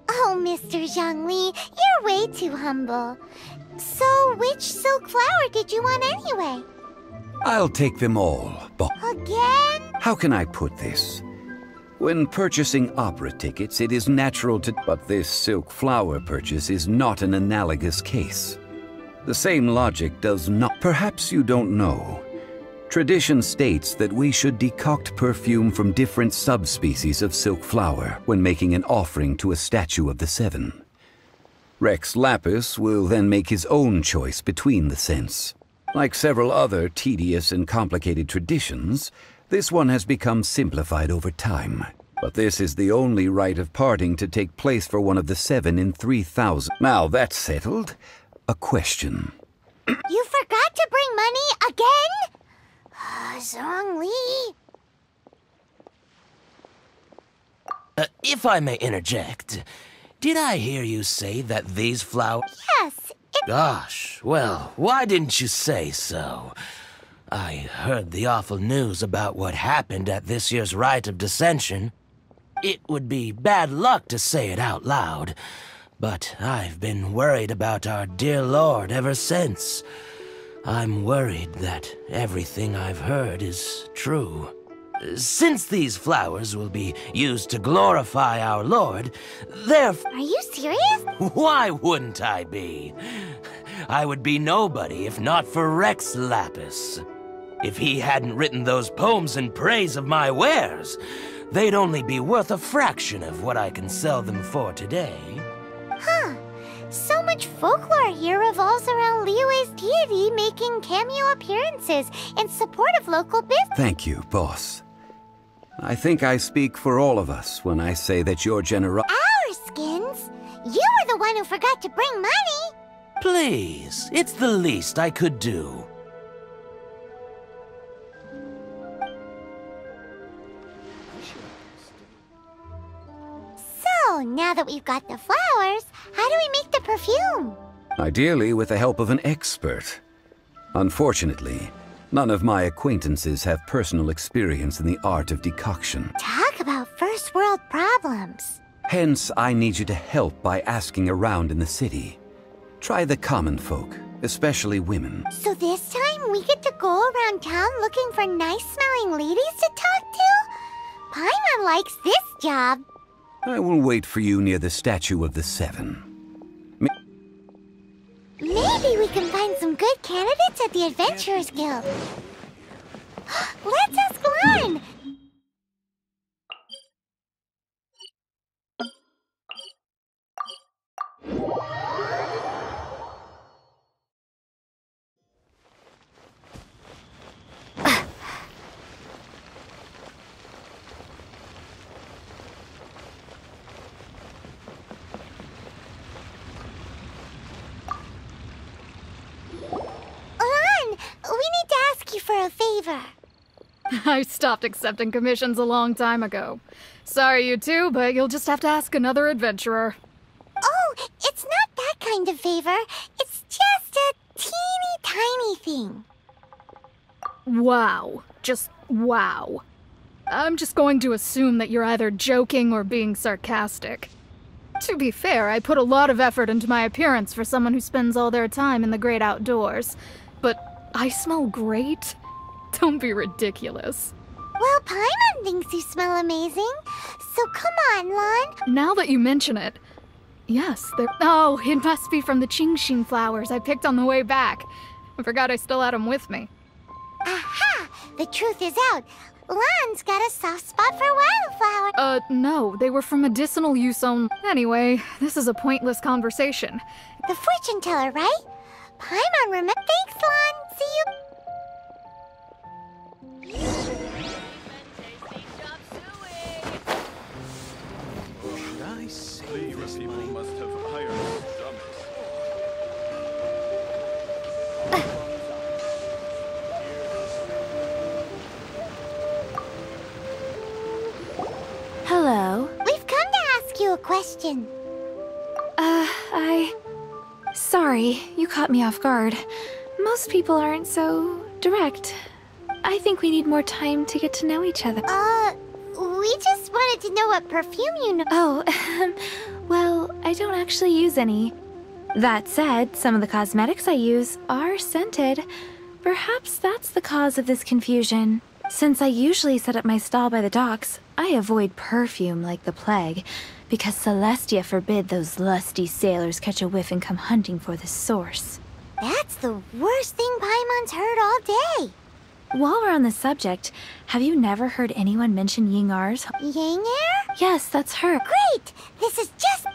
Oh, Mr. Zhongli, you're way too humble. So, which silk flower did you want anyway? I'll take them all, but... Again? How can I put this? When purchasing opera tickets, it is natural to... But this silk flower purchase is not an analogous case. The same logic does not... Perhaps you don't know. Tradition states that we should decoct perfume from different subspecies of silk flower when making an offering to a statue of the seven. Rex Lapis will then make his own choice between the scents. Like several other tedious and complicated traditions, this one has become simplified over time. But this is the only rite of parting to take place for one of the seven in 3,000. Now that's settled, a question. You forgot to bring money again? Zhongli. If I may interject, did I hear you say that these flowers... Yes, Gosh, well, why didn't you say so? I heard the awful news about what happened at this year's Rite of Dissension. It would be bad luck to say it out loud, but I've been worried about our dear Lord ever since. I'm worried that everything I've heard is true. Since these flowers will be used to glorify our Lord, therefore... Are you serious? Why wouldn't I be? I would be nobody if not for Rex Lapis. If he hadn't written those poems in praise of my wares, they'd only be worth a fraction of what I can sell them for today. Huh. So much folklore here revolves around Liyue's deity making cameo appearances in support of local business. Thank you, boss. I think I speak for all of us when I say that your Our skins? You were the one who forgot to bring money! Please, it's the least I could do. So, now that we've got the flowers, how do we make the perfume? Ideally with the help of an expert. Unfortunately, none of my acquaintances have personal experience in the art of decoction. Talk about first world problems. Hence, I need you to help by asking around in the city. Try the common folk, especially women. So this time we get to go around town looking for nice-smelling ladies to talk to? Paimon likes this job. I will wait for you near the statue of the seven. Maybe we can find some good candidates at the Adventurers Guild. Let's ask Lan! For a favor. I stopped accepting commissions a long time ago. Sorry, you two, but you'll just have to ask another adventurer. Oh, it's not that kind of favor. It's just a teeny tiny thing. Wow. Just wow. I'm just going to assume that you're either joking or being sarcastic. To be fair, I put a lot of effort into my appearance for someone who spends all their time in the great outdoors. But I smell great? Don't be ridiculous. Well, Paimon thinks you smell amazing. So come on, Lan. Now that you mention it, yes, oh, it must be from the Genshin flowers I picked on the way back. I forgot I still had them with me. Aha! The truth is out. Lan's got a soft spot for wildflower. No, they were for medicinal use only. Anyway, this is a pointless conversation. The fortune teller, right? Paimon, remember? Thanks, Lan. See you. These people must have hired dummies. Hello. We've come to ask you a question. Sorry, you caught me off guard. Most people aren't so direct. I think we need more time to get to know each other. We just wanted to know what perfume you know. Oh, well, I don't actually use any. That said, some of the cosmetics I use are scented. Perhaps that's the cause of this confusion. Since I usually set up my stall by the docks, I avoid perfume like the plague, because Celestia forbid those lusty sailors catch a whiff and come hunting for the source. That's the worst thing Paimon's heard all day. While we're on the subject, have you never heard anyone mention Ying-Ar's? Ying-Er? Yes, that's her. Great! This is just...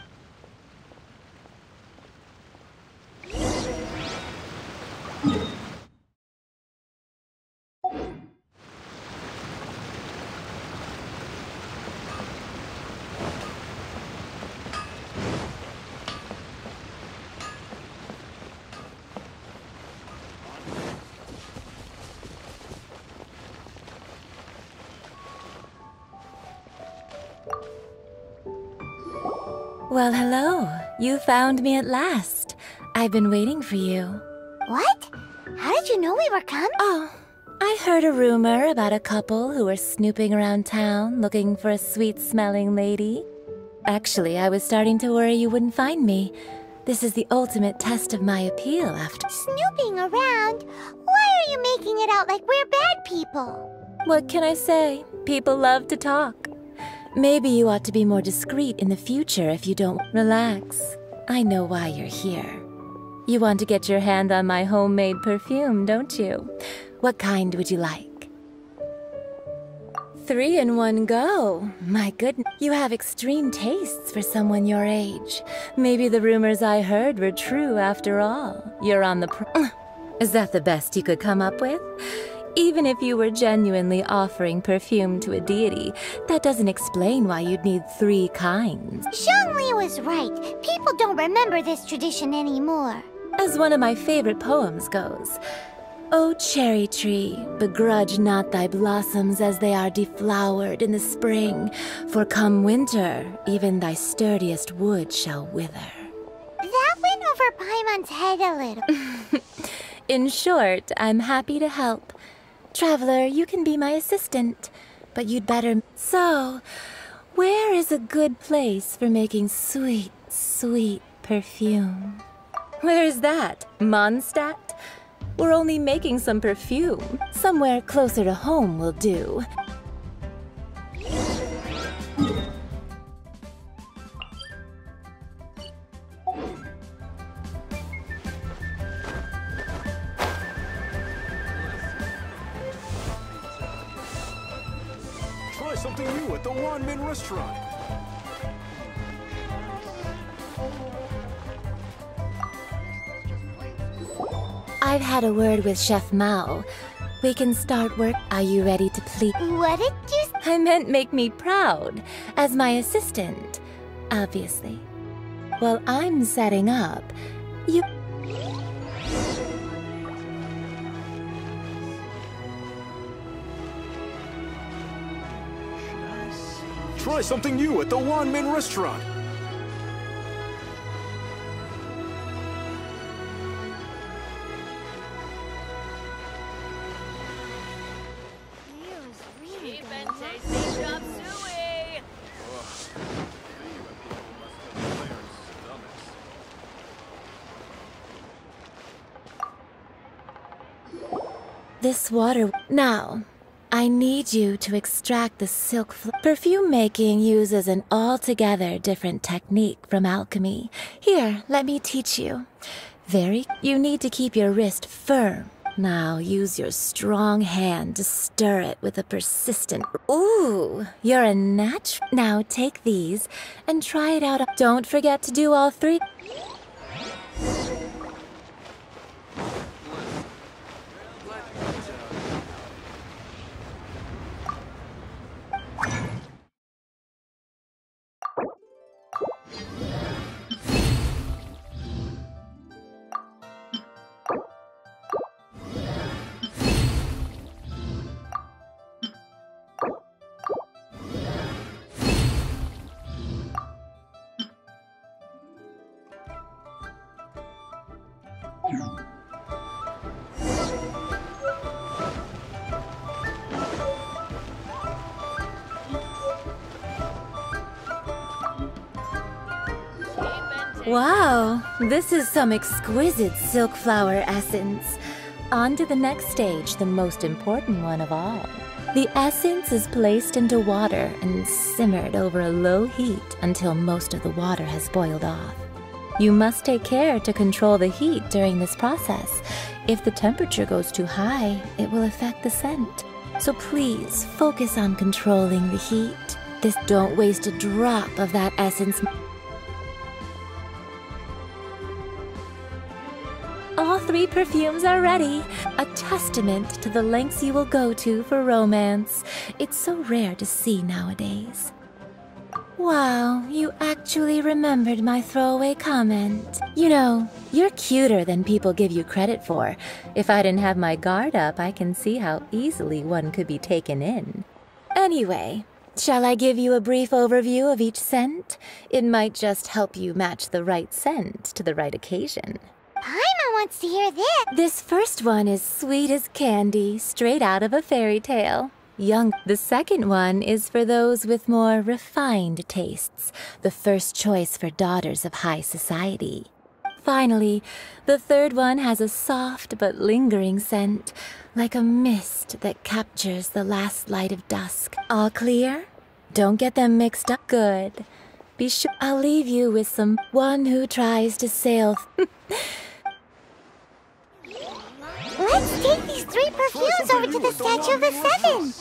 Well, hello. You found me at last. I've been waiting for you. What? How did you know we were coming? Oh, I heard a rumor about a couple who were snooping around town looking for a sweet-smelling lady. Actually, I was starting to worry you wouldn't find me. This is the ultimate test of my appeal after... Snooping around? Why are you making it out like we're bad people? What can I say? People love to talk. Maybe you ought to be more discreet in the future if you don't... Relax. I know why you're here. You want to get your hand on my homemade perfume, don't you? What kind would you like? 3 in one go. My goodness. You have extreme tastes for someone your age. Maybe the rumors I heard were true after all. You're on the Is that the best you could come up with? Even if you were genuinely offering perfume to a deity, that doesn't explain why you'd need 3 kinds. Zhongli was right. People don't remember this tradition anymore. As one of my favorite poems goes, O cherry tree, begrudge not thy blossoms as they are deflowered in the spring, for come winter, even thy sturdiest wood shall wither. That went over Paimon's head a little. In short, I'm happy to help. Traveler, you can be my assistant, but you'd better... So, where is a good place for making sweet, sweet perfume? Where's that? Mondstadt? We're only making some perfume. Somewhere closer to home will do. Try something new at the Wanmin restaurant. I've had a word with Chef Mao. We can start work. Are you ready to please? What did you... I meant make me proud, as my assistant, obviously. While I'm setting up, you... Try something new at the Wanmin restaurant. This water... Now, I need you to extract the silk... Perfume making uses an altogether different technique from alchemy. Here, let me teach you. You need to keep your wrist firm. Now, use your strong hand to stir it with a persistent... Ooh, you're a natural... Now, take these and try it out. Don't forget to do all 3... Wow, this is some exquisite silk flower essence. On to the next stage, the most important one of all. The essence is placed into water and simmered over a low heat until most of the water has boiled off. You must take care to control the heat during this process. If the temperature goes too high, it will affect the scent. So please focus on controlling the heat. Don't waste a drop of that essence. All 3 perfumes are ready, a testament to the lengths you will go to for romance. It's so rare to see nowadays. Wow, you actually remembered my throwaway comment. You know, you're cuter than people give you credit for. If I didn't have my guard up, I can see how easily one could be taken in. Anyway, shall I give you a brief overview of each scent? It might just help you match the right scent to the right occasion. Paimon wants to hear this. This first one is sweet as candy, straight out of a fairy tale. The second one is for those with more refined tastes, the first choice for daughters of high society. Finally, the third one has a soft but lingering scent, like a mist that captures the last light of dusk. All clear? Don't get them mixed up. Good. Be sure I'll leave you with one who tries to sail. Let's take these 3 perfumes over to the Statue of the Seven.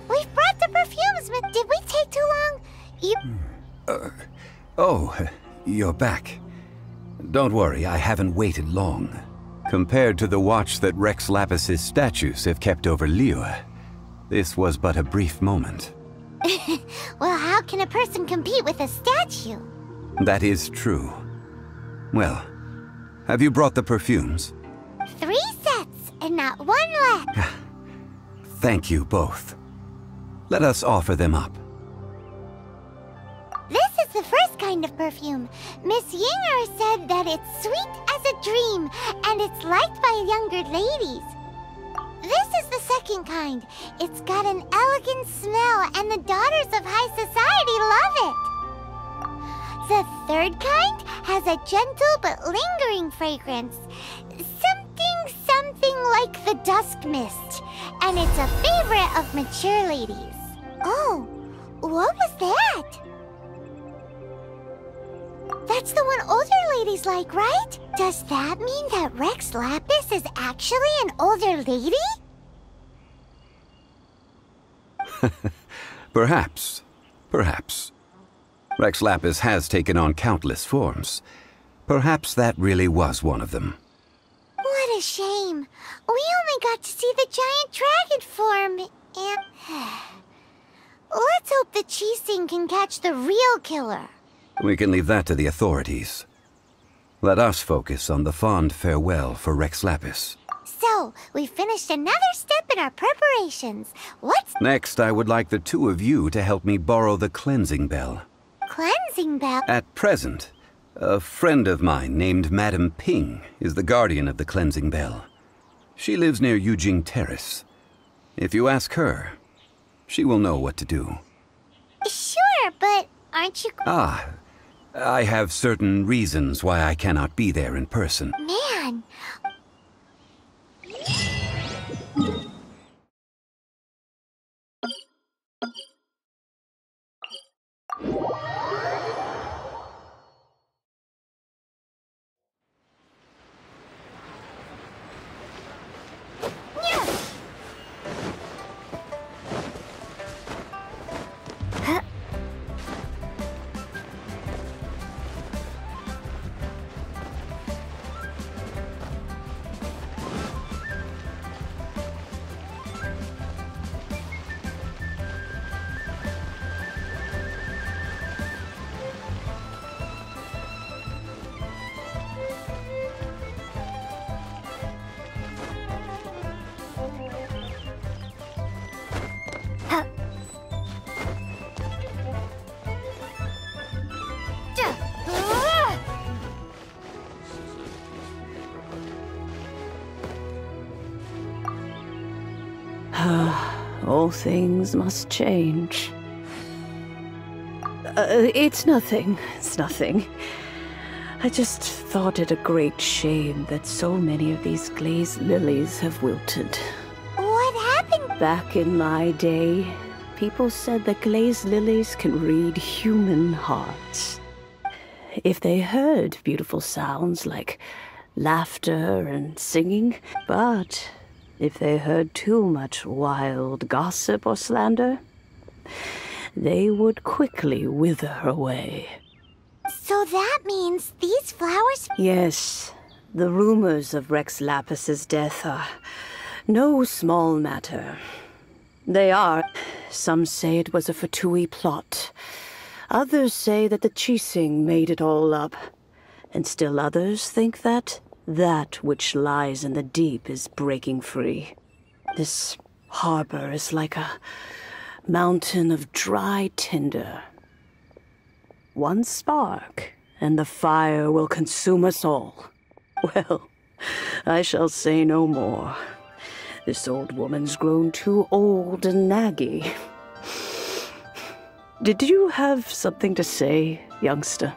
We've brought the perfumes, but did we take too long? Oh, you're back. Don't worry, I haven't waited long. Compared to the watch that Rex Lapis's statues have kept over Liyue, this was but a brief moment. Well, how can a person compete with a statue? That is true. Well, have you brought the perfumes? 3 sets, and not 1 left. Thank you both. Let us offer them up. This is the first kind of perfume. Miss Yinger said that it's sweet as a dream, and it's liked by younger ladies. This is the second kind. It's got an elegant smell, and the daughters of high society love it. The third kind has a gentle but lingering fragrance. Something like the dusk mist, and it's a favorite of mature ladies. Oh, what was that? That's the one older ladies like, right? Does that mean that Rex Lapis is actually an older lady? Perhaps. Rex Lapis has taken on countless forms. Perhaps that really was one of them. What a shame. We only got to see the giant dragon form, and... Let's hope that Qixing can catch the real killer. We can leave that to the authorities. Let us focus on the fond farewell for Rex Lapis. So, we finished another step in our preparations. What's... Next, I would like the 2 of you to help me borrow the cleansing bell. Cleansing bell? At present, a friend of mine named Madame Ping is the guardian of the cleansing bell. She lives near Yujing Terrace. If you ask her, she will know what to do. Sure, but aren't you... I have certain reasons why I cannot be there in person. Man... All things must change. It's nothing. It's nothing. I just thought it a great shame that so many of these glazed lilies have wilted. What happened? Back in my day, people said that glazed lilies can read human hearts. If they heard beautiful sounds like laughter and singing, but if they heard too much wild gossip or slander, they would quickly wither away. So that means these flowers... Yes, the rumors of Rex Lapis's death are no small matter. They are. Some say it was a Fatui plot. Others say that the Chising made it all up. And still others think that which lies in the deep is breaking free. This harbor is like a mountain of dry tinder. One spark, and the fire will consume us all. Well, I shall say no more. This old woman's grown too old and naggy. Did you have something to say, youngster?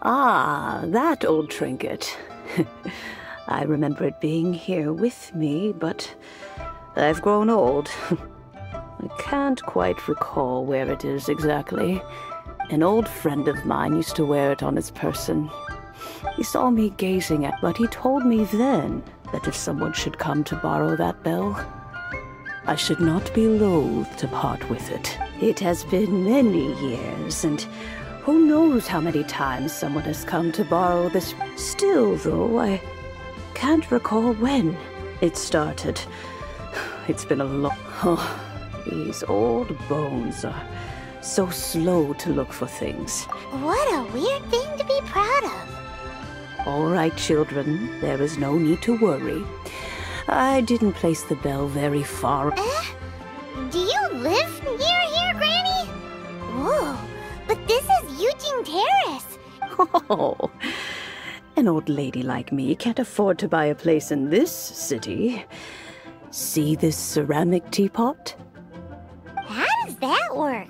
Ah, that old trinket. I remember it being here with me, but I've grown old. I can't quite recall where it is exactly. An old friend of mine used to wear it on his person. He saw me gazing at it, but he told me then that if someone should come to borrow that bell, I should not be loath to part with it. It has been many years, and who knows how many times someone has come to borrow this. Still, though, I can't recall when it started. It's been a long... Oh, these old bones are so slow to look for things. What a weird thing to be proud of. All right, children, there is no need to worry. I didn't place the bell very far. Do you live near here, Granny? Whoa, but this is Eugene Terrace. Oh, an old lady like me can't afford to buy a place in this city. See this ceramic teapot? How does that work?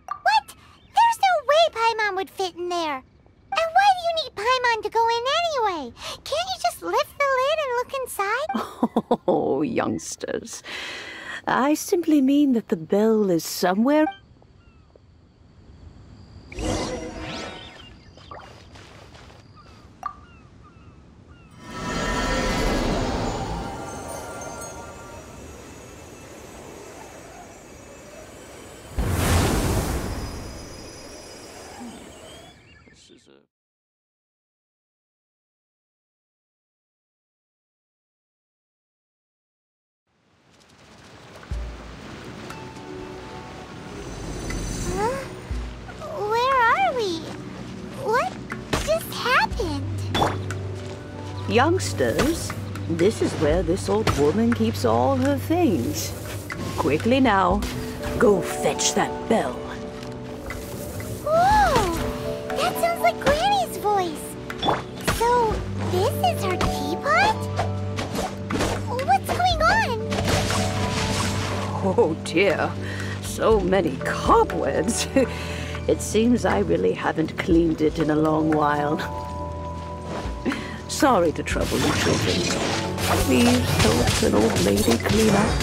What? There's no way Paimon would fit in there. And why do you need Paimon to go in anyway? Can't you just lift the lid and look inside? Oh, youngsters. I simply mean that the bell is somewhere... Youngsters, this is where this old woman keeps all her things. Quickly now, go fetch that bell. Whoa! That sounds like Granny's voice. So, this is her teapot? What's going on? Oh dear, so many cobwebs. It seems I really haven't cleaned it in a long while. Sorry to trouble you, children. Please help an old lady clean up.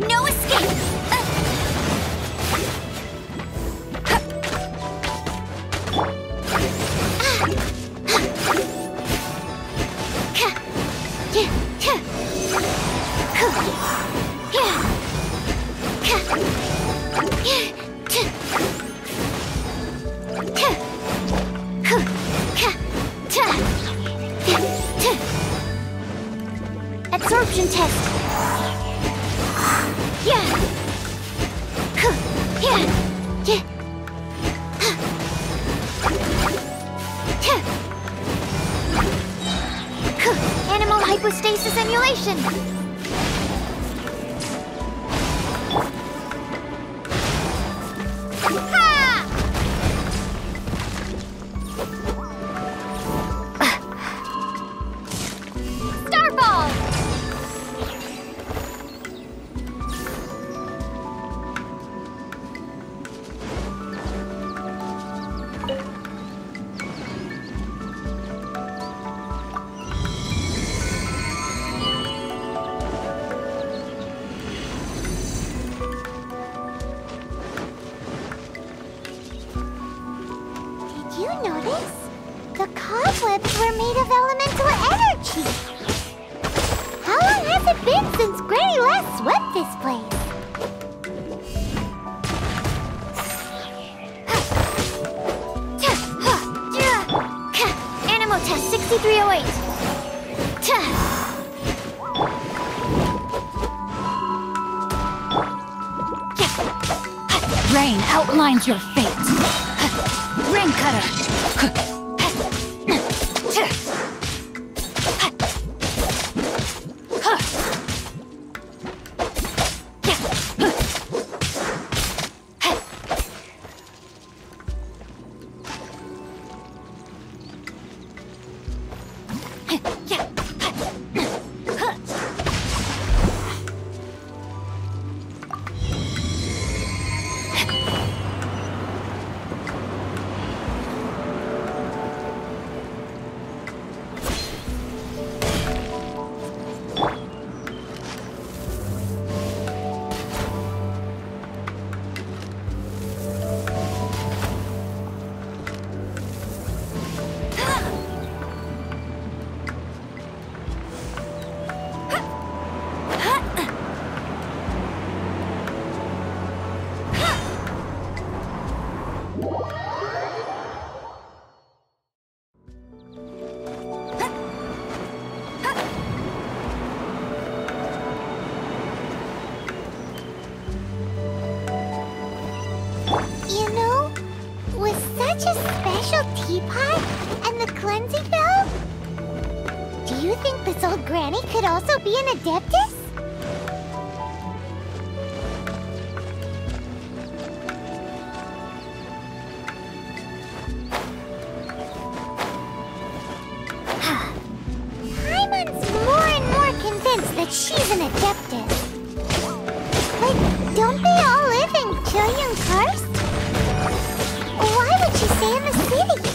No escape! Absorption test. cobwebs were made of elemental energy. How long has it been since Granny last swept this place? Animal test 6308. Rain outlines your fate. Rain cutter. teapot and the cleansing bell? Do you think this old granny could also be an adeptus? Paimon's more and more convinced that she's an adeptus. But don't they all live in Gweijong Karst? Why would she stay in the city?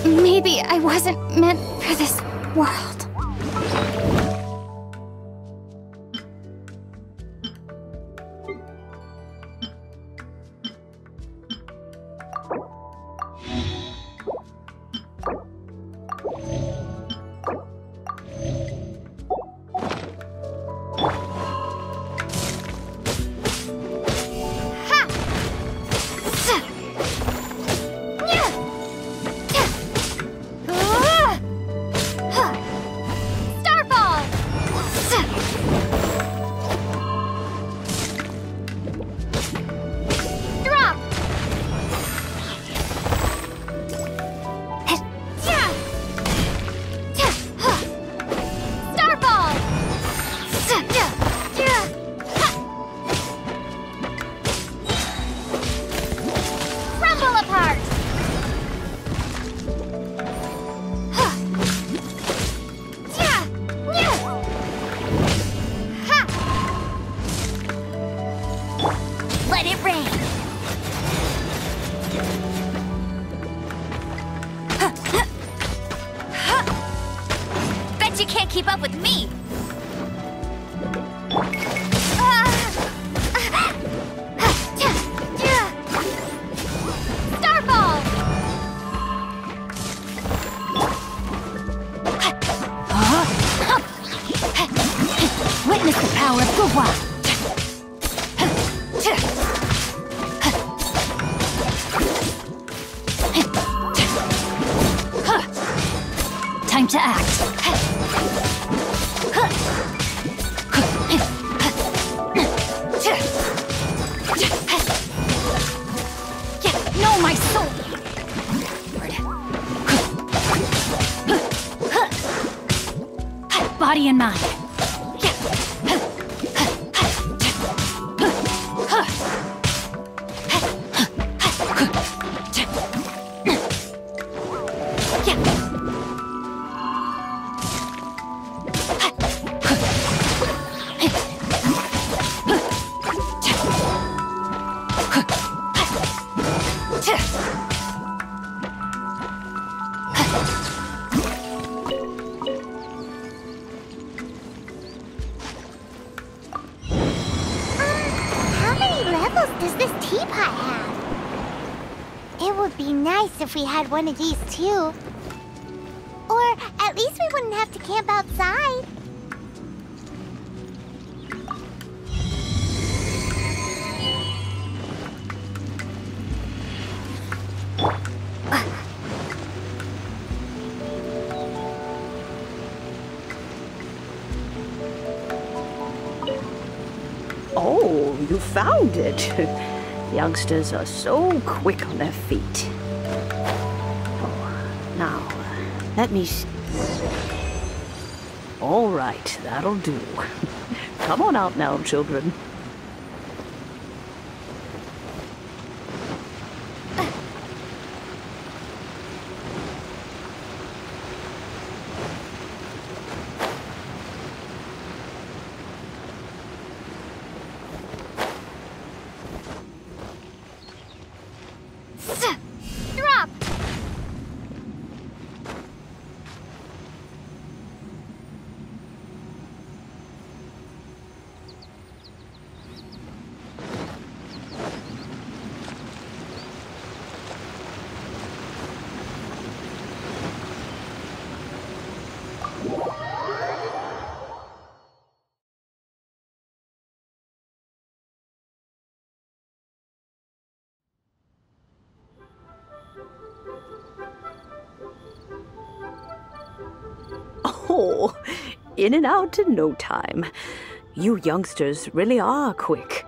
Maybe I wasn't meant for this world. Let it rain! Bet you can't keep up with me! Starball! Witness the power of Gweijong. Time to act. Know my soul. Body and mind. How many levels does this teapot have? It would be nice if we had one of these too. Or at least we wouldn't have to camp outside. Oh, you found it. Youngsters are so quick on their feet. Oh, now, let me see. All right, that'll do. Come on out now, children. Drop! Oh, in and out in no time. You youngsters really are quick.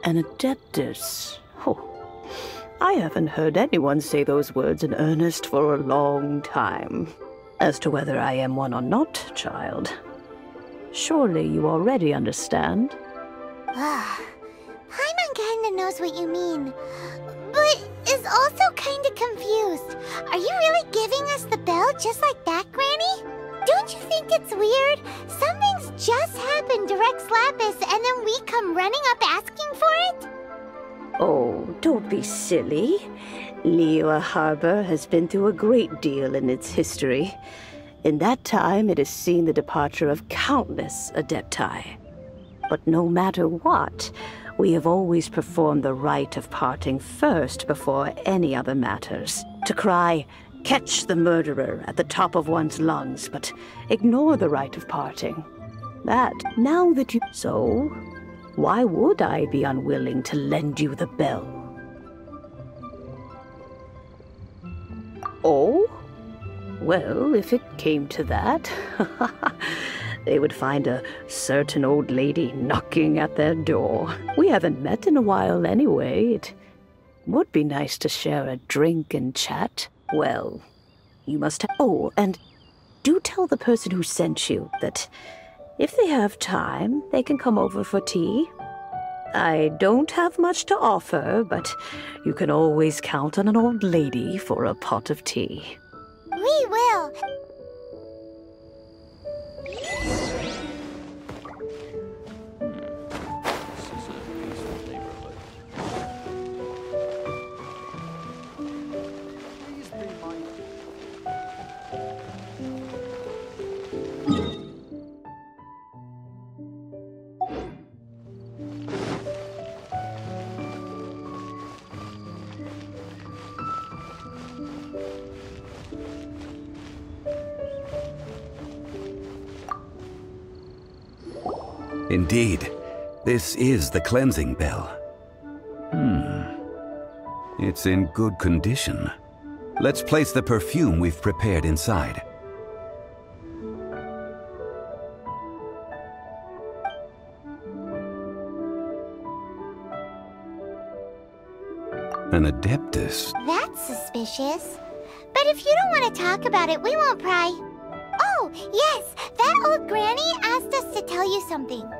An adeptus. Oh, I haven't heard anyone say those words in earnest for a long time. As to whether I am one or not, child, surely you already understand. Paimon kinda knows what you mean, but is also kinda confused. Are you really giving us the bell just like that, Granny? Don't you think it's weird? Something's just happened to Rex Lapis and then we come running up asking for it? Oh, don't be silly. Liyue Harbor has been through a great deal in its history. In that time, it has seen the departure of countless adepti. But no matter what, we have always performed the rite of parting first before any other matters. To cry, "Catch the murderer," at the top of one's lungs, but ignore the rite of parting. That, now that you... So, why would I be unwilling to lend you the bell? Oh? Well, if it came to that, they would find a certain old lady knocking at their door. We haven't met in a while anyway. It would be nice to share a drink and chat. Well, you must have... Oh, and do tell the person who sent you that if they have time, they can come over for tea. I don't have much to offer, but you can always count on an old lady for a pot of tea. We will. Indeed, this is the cleansing bell. It's in good condition. Let's place the perfume we've prepared inside. An Adeptus. That's suspicious. But if you don't want to talk about it, we won't pry. Oh, yes, that old granny asked us to tell you something.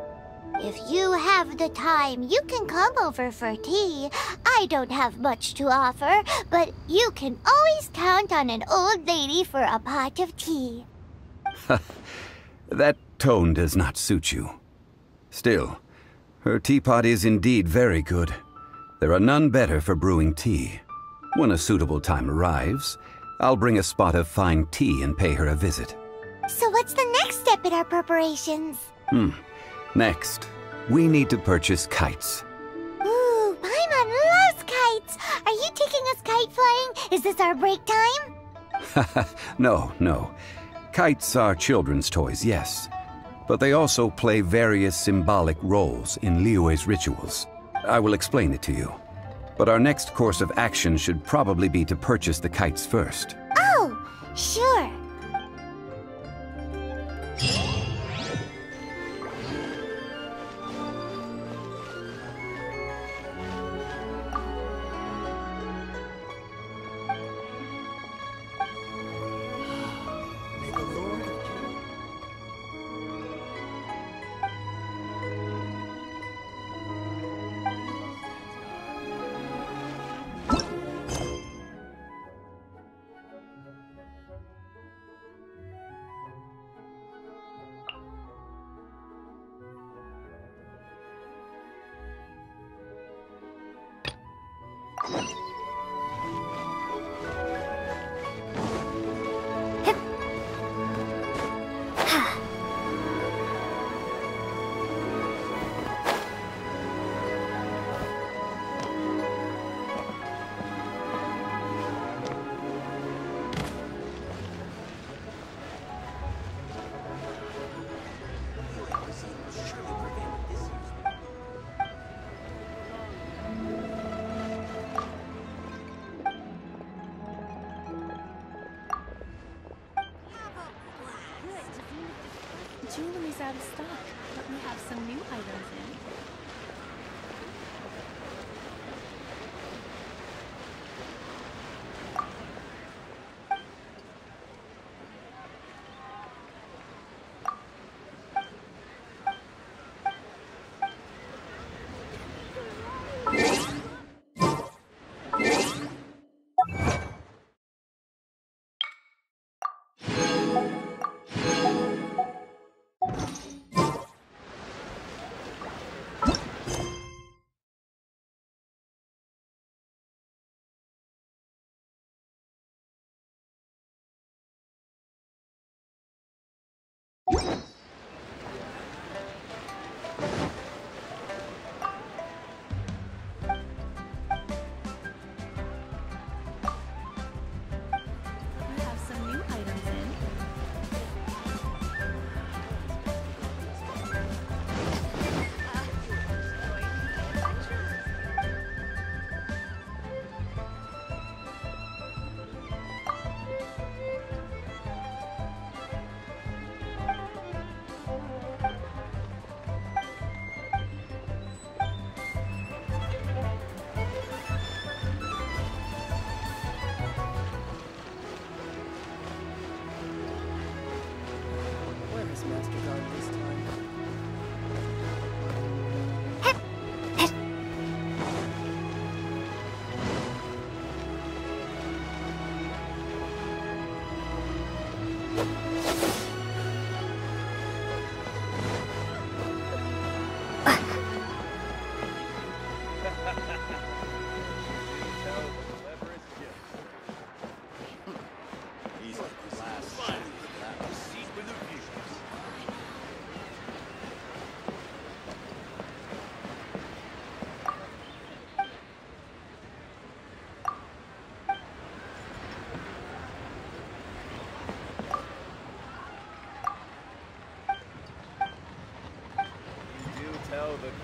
If you have the time, you can come over for tea. I don't have much to offer, but you can always count on an old lady for a pot of tea. That tone does not suit you. Still, her teapot is indeed very good. There are none better for brewing tea. When a suitable time arrives, I'll bring a spot of fine tea and pay her a visit. So what's the next step in our preparations? Next, we need to purchase kites. Ooh, Paimon loves kites! Are you taking us kite flying? Is this our break time? No. Kites are children's toys, yes. But they also play various symbolic roles in Liyue's rituals. I will explain it to you. But our next course of action should probably be to purchase the kites first. Oh, sure. Jewelry's out of stock, but we have some new items in.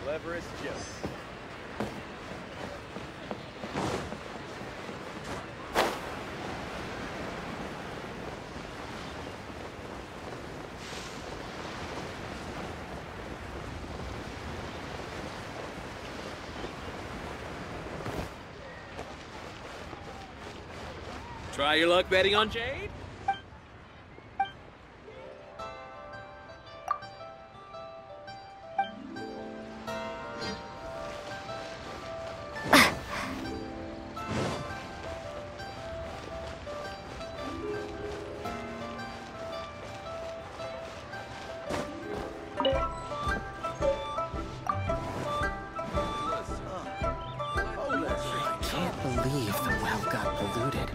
Cleverest jokes. Try your luck betting on Jade? Can't believe the well got polluted.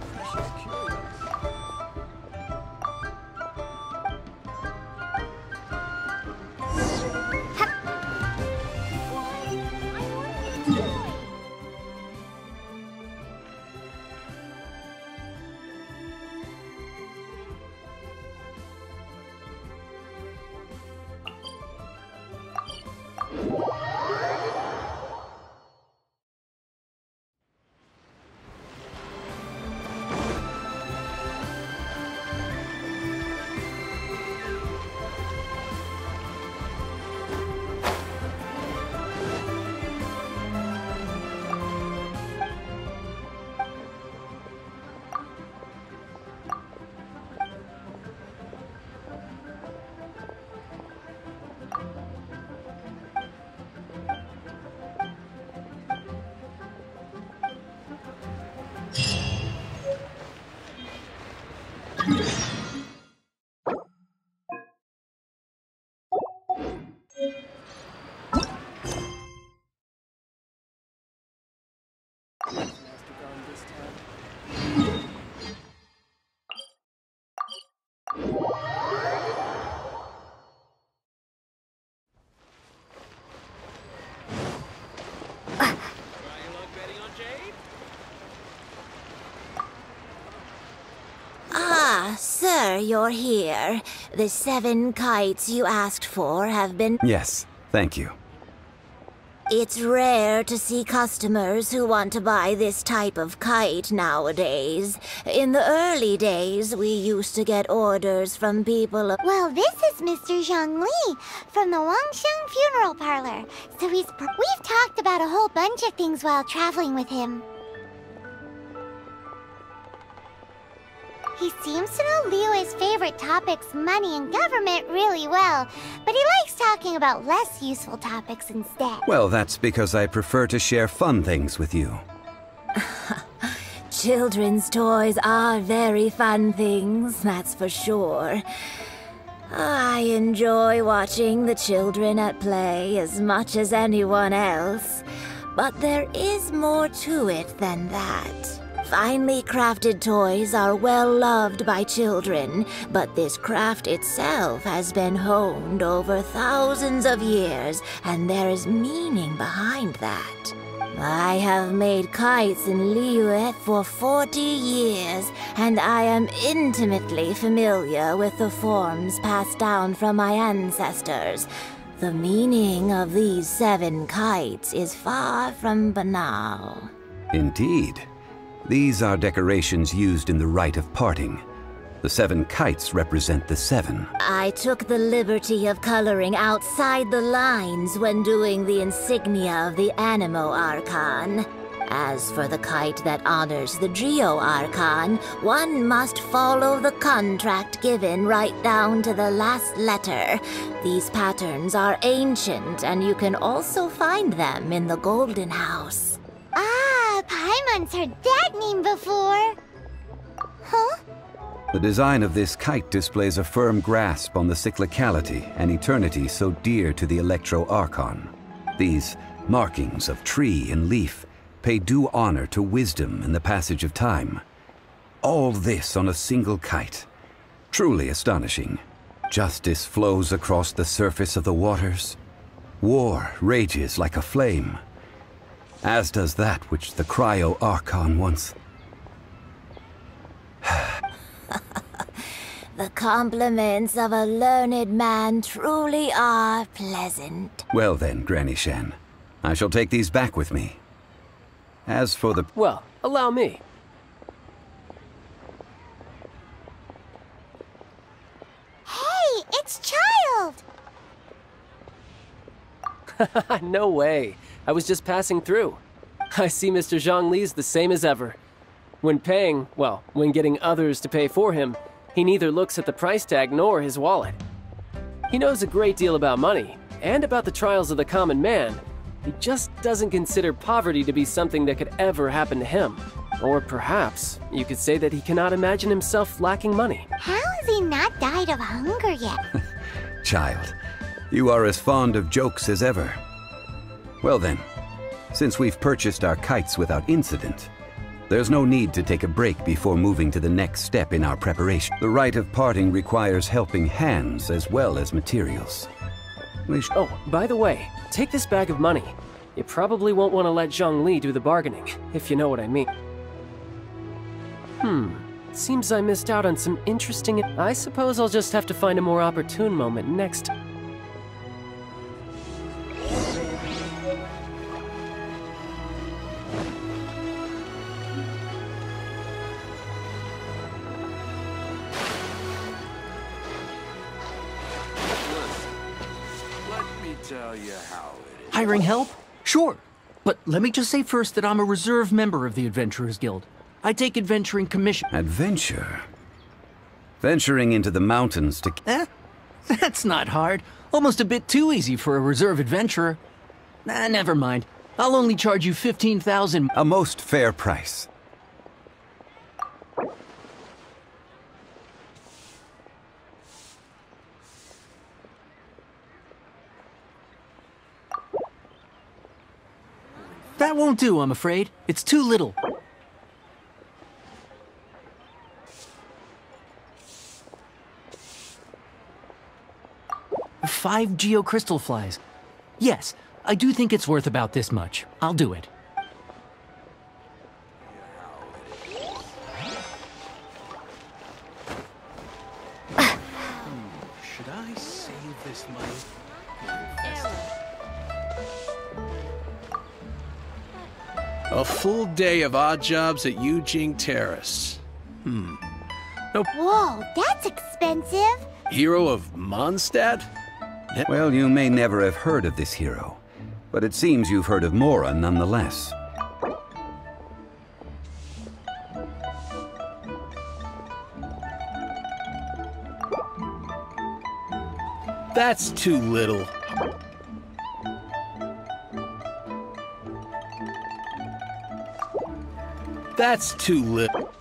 Ah, sir, you're here. The 7 kites you asked for have been... Yes, thank you. It's rare to see customers who want to buy this type of kite nowadays. In the early days, we used to get orders from people... Well, this is Mr. Zhongli from the Wangsheng Funeral Parlor. So we've talked about a whole bunch of things while traveling with him. He seems to know Liyue's favorite topics, money and government, really well, but he likes talking about less useful topics instead. Well, that's because I prefer to share fun things with you. Children's toys are very fun things, that's for sure. I enjoy watching the children at play as much as anyone else, but there is more to it than that. Finely crafted toys are well loved by children, but this craft itself has been honed over thousands of years, and there is meaning behind that. I have made kites in Liyue for 40 years, and I am intimately familiar with the forms passed down from my ancestors. The meaning of these 7 kites is far from banal. Indeed. These are decorations used in the rite of parting. The 7 kites represent the 7. I took the liberty of coloring outside the lines when doing the insignia of the Animo Archon. As for the kite that honors the Geo Archon, one must follow the contract given right down to the last letter. These patterns are ancient, and you can also find them in the Golden House. Ah, Paimon's heard that name before. Huh? The design of this kite displays a firm grasp on the cyclicality and eternity so dear to the Electro Archon. These markings of tree and leaf pay due honor to wisdom and the passage of time. All this on a single kite. Truly astonishing. Justice flows across the surface of the waters. War rages like a flame. As does that which the Cryo Archon once... The compliments of a learned man truly are pleasant. Well then, Granny Shan, I shall take these back with me. As for the... Well, allow me. Hey, it's Child! No way. I was just passing through. I see Mr. Zhongli's the same as ever. When paying, well, when getting others to pay for him, he neither looks at the price tag nor his wallet. He knows a great deal about money, and about the trials of the common man. He just doesn't consider poverty to be something that could ever happen to him. Or perhaps, you could say that he cannot imagine himself lacking money. How has he not died of hunger yet? Child, you are as fond of jokes as ever. Well then, since we've purchased our kites without incident, there's no need to take a break before moving to the next step in our preparation. The rite of parting requires helping hands as well as materials. Oh, by the way, take this bag of money. You probably won't want to let Zhongli do the bargaining, if you know what I mean. Seems I missed out on some interesting... I suppose I'll just have to find a more opportune moment next time. Tell you how it is. Hiring help? Sure. But let me just say first that I'm a reserve member of the Adventurers Guild. I take adventuring commission. Adventure? Venturing into the mountains to... That's not hard. Almost a bit too easy for a reserve adventurer. Never mind. I'll only charge you 15,000. A most fair price. That won't do, I'm afraid. It's too little. 5 geocrystal flies. Yes, I do think it's worth about this much. I'll do it. Should I save this money? A full day of odd jobs at Gweijong Terrace. Nope. Whoa, that's expensive. Hero of Mondstadt? Well, you may never have heard of this hero, but it seems you've heard of Mora nonetheless. That's too little. That's too little.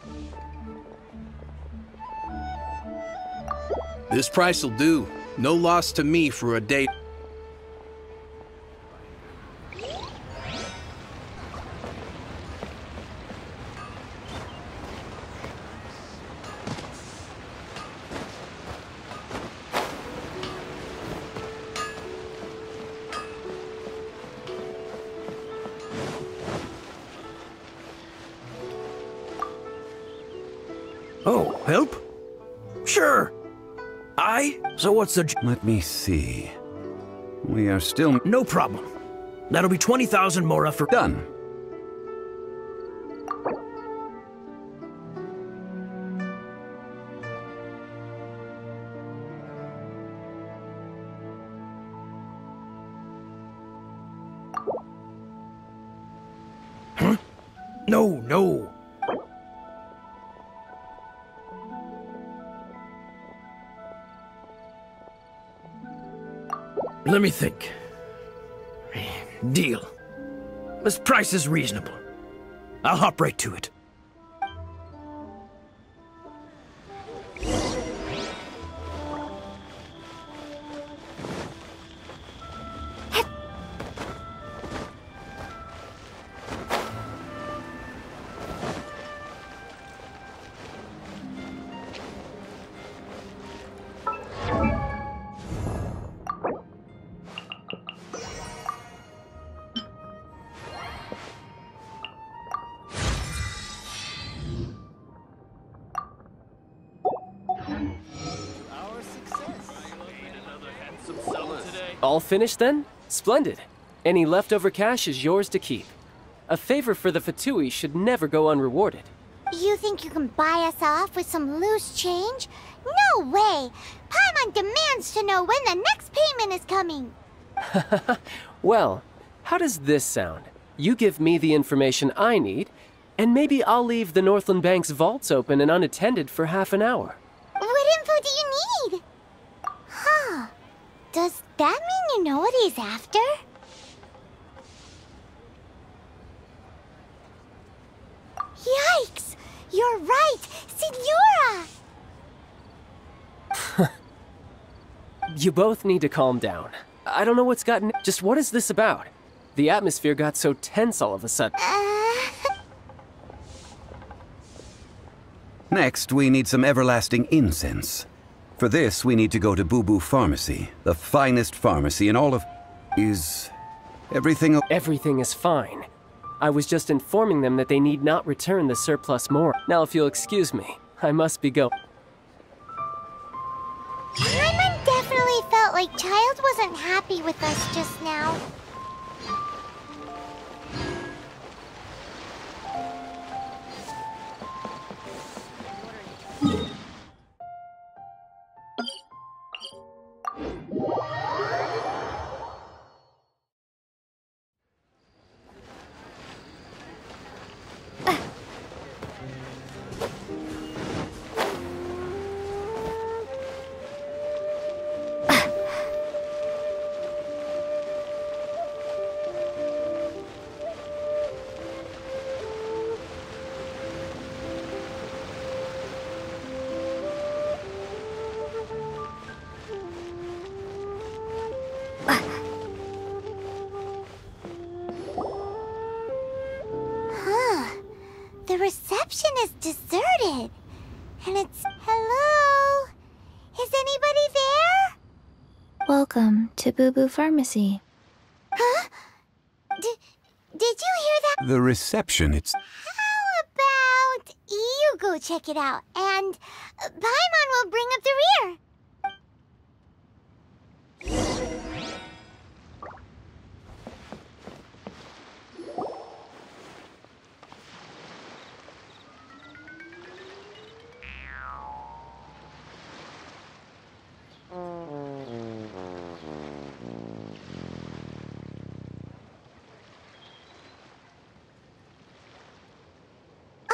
This price will do. No loss to me for a date. Oh, help? Sure. So what's the... Let me see. We are still... No problem. That'll be 20,000 Mora for... Done. Huh? No. Let me think. Deal. This price is reasonable. I'll hop right to it. All finished then? Splendid. Any leftover cash is yours to keep. A favor for the Fatui should never go unrewarded. You think you can buy us off with some loose change? No way! Paimon demands to know when the next payment is coming! Well, how does this sound? You give me the information I need, and maybe I'll leave the Northland Bank's vaults open and unattended for half an hour. What info do you need? Huh. Does that mean you know what he's after? Yikes! You're right! Signora! You both need to calm down. I don't know what's gotten... Just what is this about? The atmosphere got so tense all of a sudden. Next, we need some everlasting incense. For this, we need to go to Boo Boo Pharmacy, the finest pharmacy in all of... Is... everything... Everything is fine. I was just informing them that they need not return the surplus more. Now, if you'll excuse me, I must be going. Paimon definitely felt like Child wasn't happy with us just now. The reception is deserted. And it's... Hello? Is anybody there? Welcome to Boo Boo Pharmacy. Huh? Did you hear that? The reception, it's... How about you go check it out, and Paimon will bring up the rear.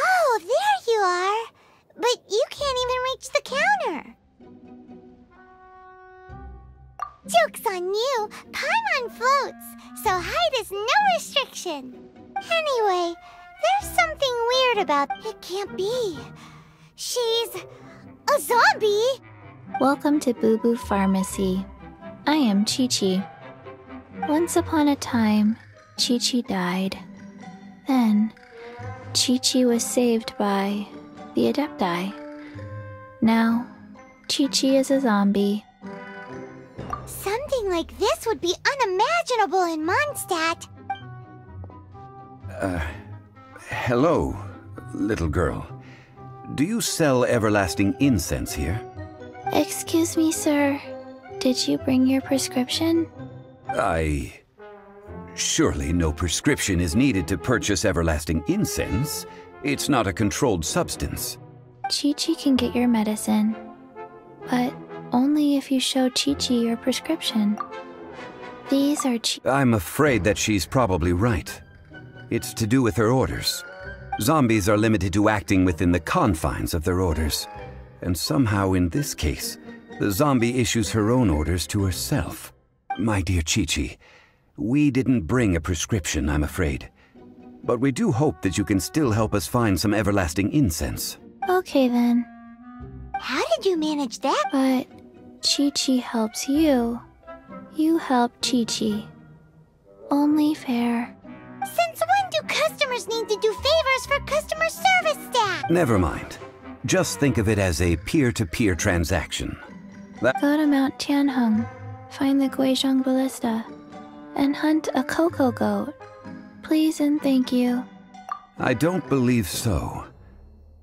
Oh, there you are. But you can't even reach the counter. Joke's on you. Paimon floats, so height is no restriction. Anyway, there's something weird about it. Can't be. She's a zombie. Welcome to Boo Boo Pharmacy. I am Chi-Chi. Once upon a time, Chi-Chi died. Then, Chi-Chi was saved by the Adepti. Now, Chi-Chi is a zombie. Something like this would be unimaginable in Mondstadt. Hello, little girl. Do you sell everlasting incense here? Excuse me, sir. Did you bring your prescription? Surely no prescription is needed to purchase everlasting incense. It's not a controlled substance. Chi-Chi can get your medicine, but only if you show Chi-Chi your prescription. These are I'm afraid that she's probably right. It's to do with her orders. Zombies are limited to acting within the confines of their orders. And somehow in this case, the zombie issues her own orders to herself. My dear Chi-Chi, we didn't bring a prescription, I'm afraid. But we do hope that you can still help us find some everlasting incense. Okay then. How did you manage that? But Chi-Chi helps you. You help Chi-Chi. Only fair. Since when do customers need to do favors for customer service staff? Never mind. Just think of it as a peer-to-peer transaction. Go to Mount Tianheng, find the Gweijong Ballista, and hunt a cocoa goat. Please and thank you. I don't believe so.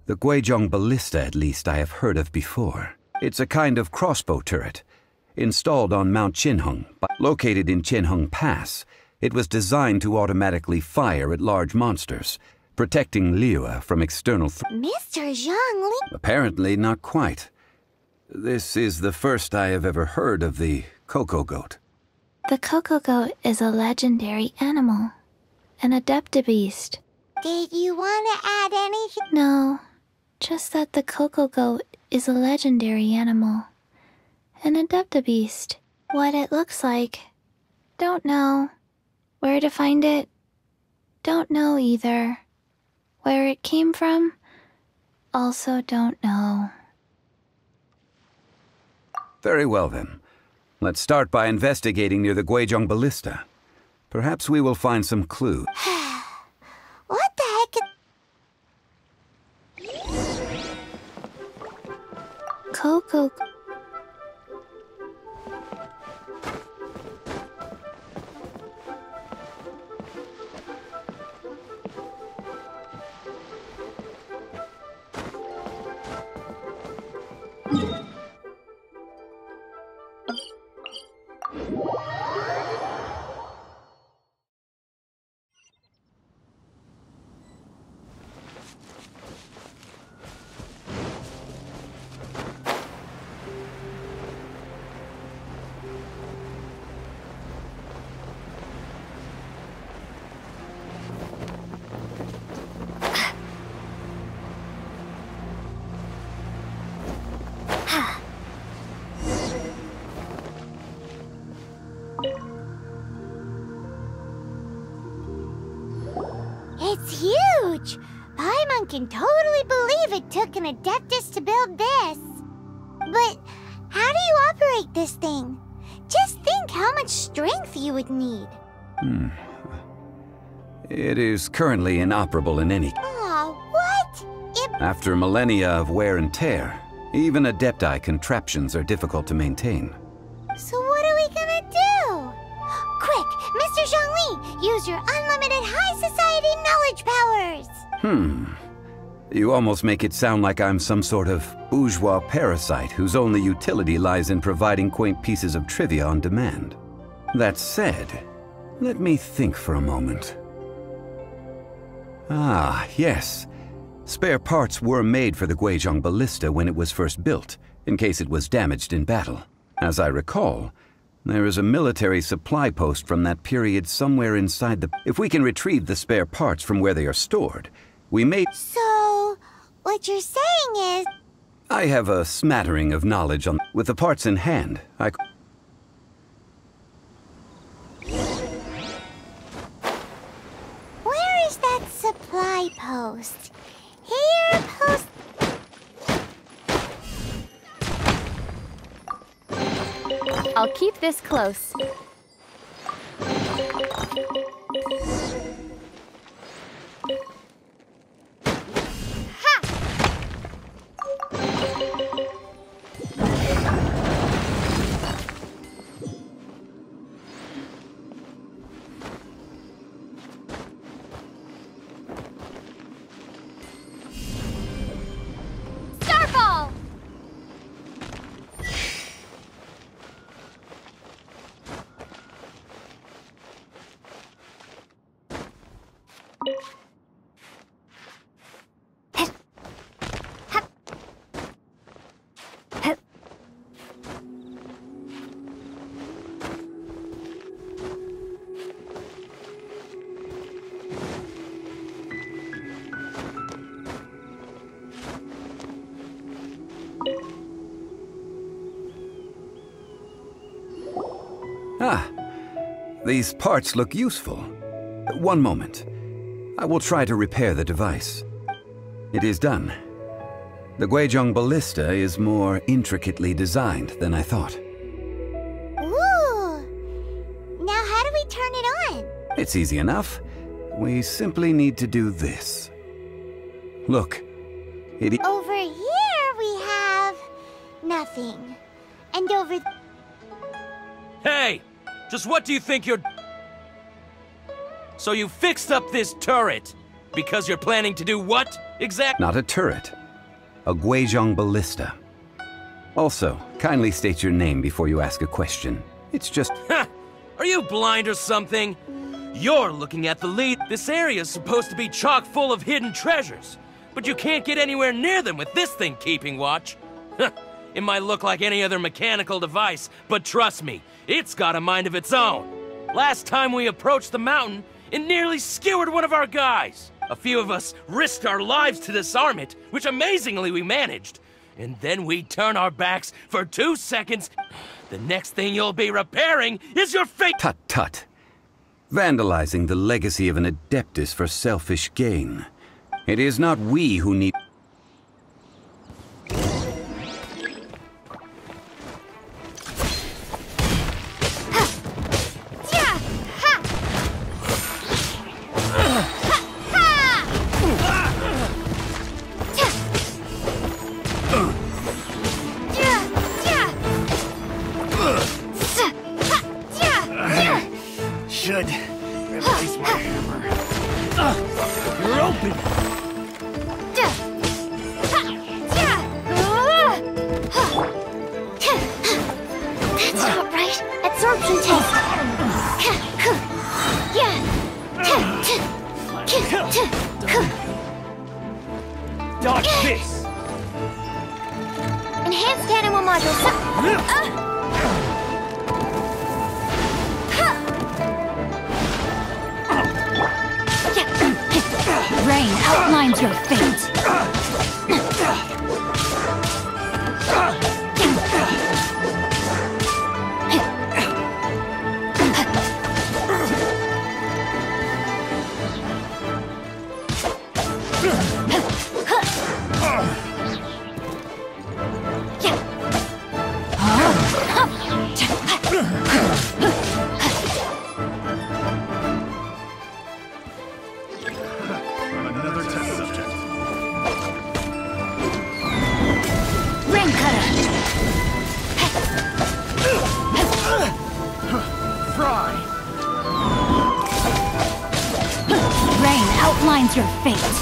The Gweijong Ballista, at least, I have heard of before. It's a kind of crossbow turret, installed on Mount Tianheng, located in Tianheng Pass. It was designed to automatically fire at large monsters, protecting Liyue from external Mr. Zhongli? Apparently not quite. This is the first I have ever heard of the Coco Goat. The Coco Goat is a legendary animal. An adeptabeast. Did you want to add anything? No, just that the Coco Goat is a legendary animal. An adeptabeast. What it looks like? Don't know. Where to find it? Don't know either. Where it came from? Also don't know. Very well then. Let's start by investigating near the Gweijong Ballista. Perhaps we will find some clues. What the heck? Coco. It's huge! Paimon can totally believe it took an Adeptus to build this. But how do you operate this thing? Just think how much strength you would need. It is currently inoperable in any... Aw, what? After millennia of wear and tear, even Adepti contraptions are difficult to maintain. So what are we gonna do? Quick, Mr. Zhongli, use your unlimited high society knowledge powers! You almost make it sound like I'm some sort of bourgeois parasite whose only utility lies in providing quaint pieces of trivia on demand. That said, let me think for a moment. Ah, yes. Spare parts were made for the Gweijong Ballista when it was first built, in case it was damaged in battle. As I recall, there is a military supply post from that period somewhere inside the... If we can retrieve the spare parts from where they are stored, we may... So, what you're saying is... I have a smattering of knowledge on... With the parts in hand, I... Where is that supply post? Here, post... I'll keep this close. Starfall! Ah, these parts look useful. One moment. I will try to repair the device. It is done. The Gweijong Ballista is more intricately designed than I thought. Ooh! Now how do we turn it on? It's easy enough. We simply need to do this. Look. Over here we have... nothing. And over... Hey! Just what do you think you're... So you fixed up this turret because you're planning to do what exactly? Not a turret. A Gweijong Ballista. Also, kindly state your name before you ask a question. It's just... Ha! Are you blind or something? You're looking at the lead. This area's supposed to be chock full of hidden treasures, but you can't get anywhere near them with this thing keeping watch. It might look like any other mechanical device, but trust me, it's got a mind of its own. Last time we approached the mountain, it nearly skewered one of our guys. A few of us risked our lives to disarm it, which amazingly we managed. And then we turn our backs for 2 seconds. The next thing you'll be repairing is your fate. Tut tut. Vandalizing the legacy of an Adeptus for selfish gain. It is not we who need... Should replace my hammer. You're open! That's not right. Absorption test. Dodge this! Enhanced animal module. Rain outlines your fate. Another test subject. Rain cutter. Fry! Rain outlines your fate.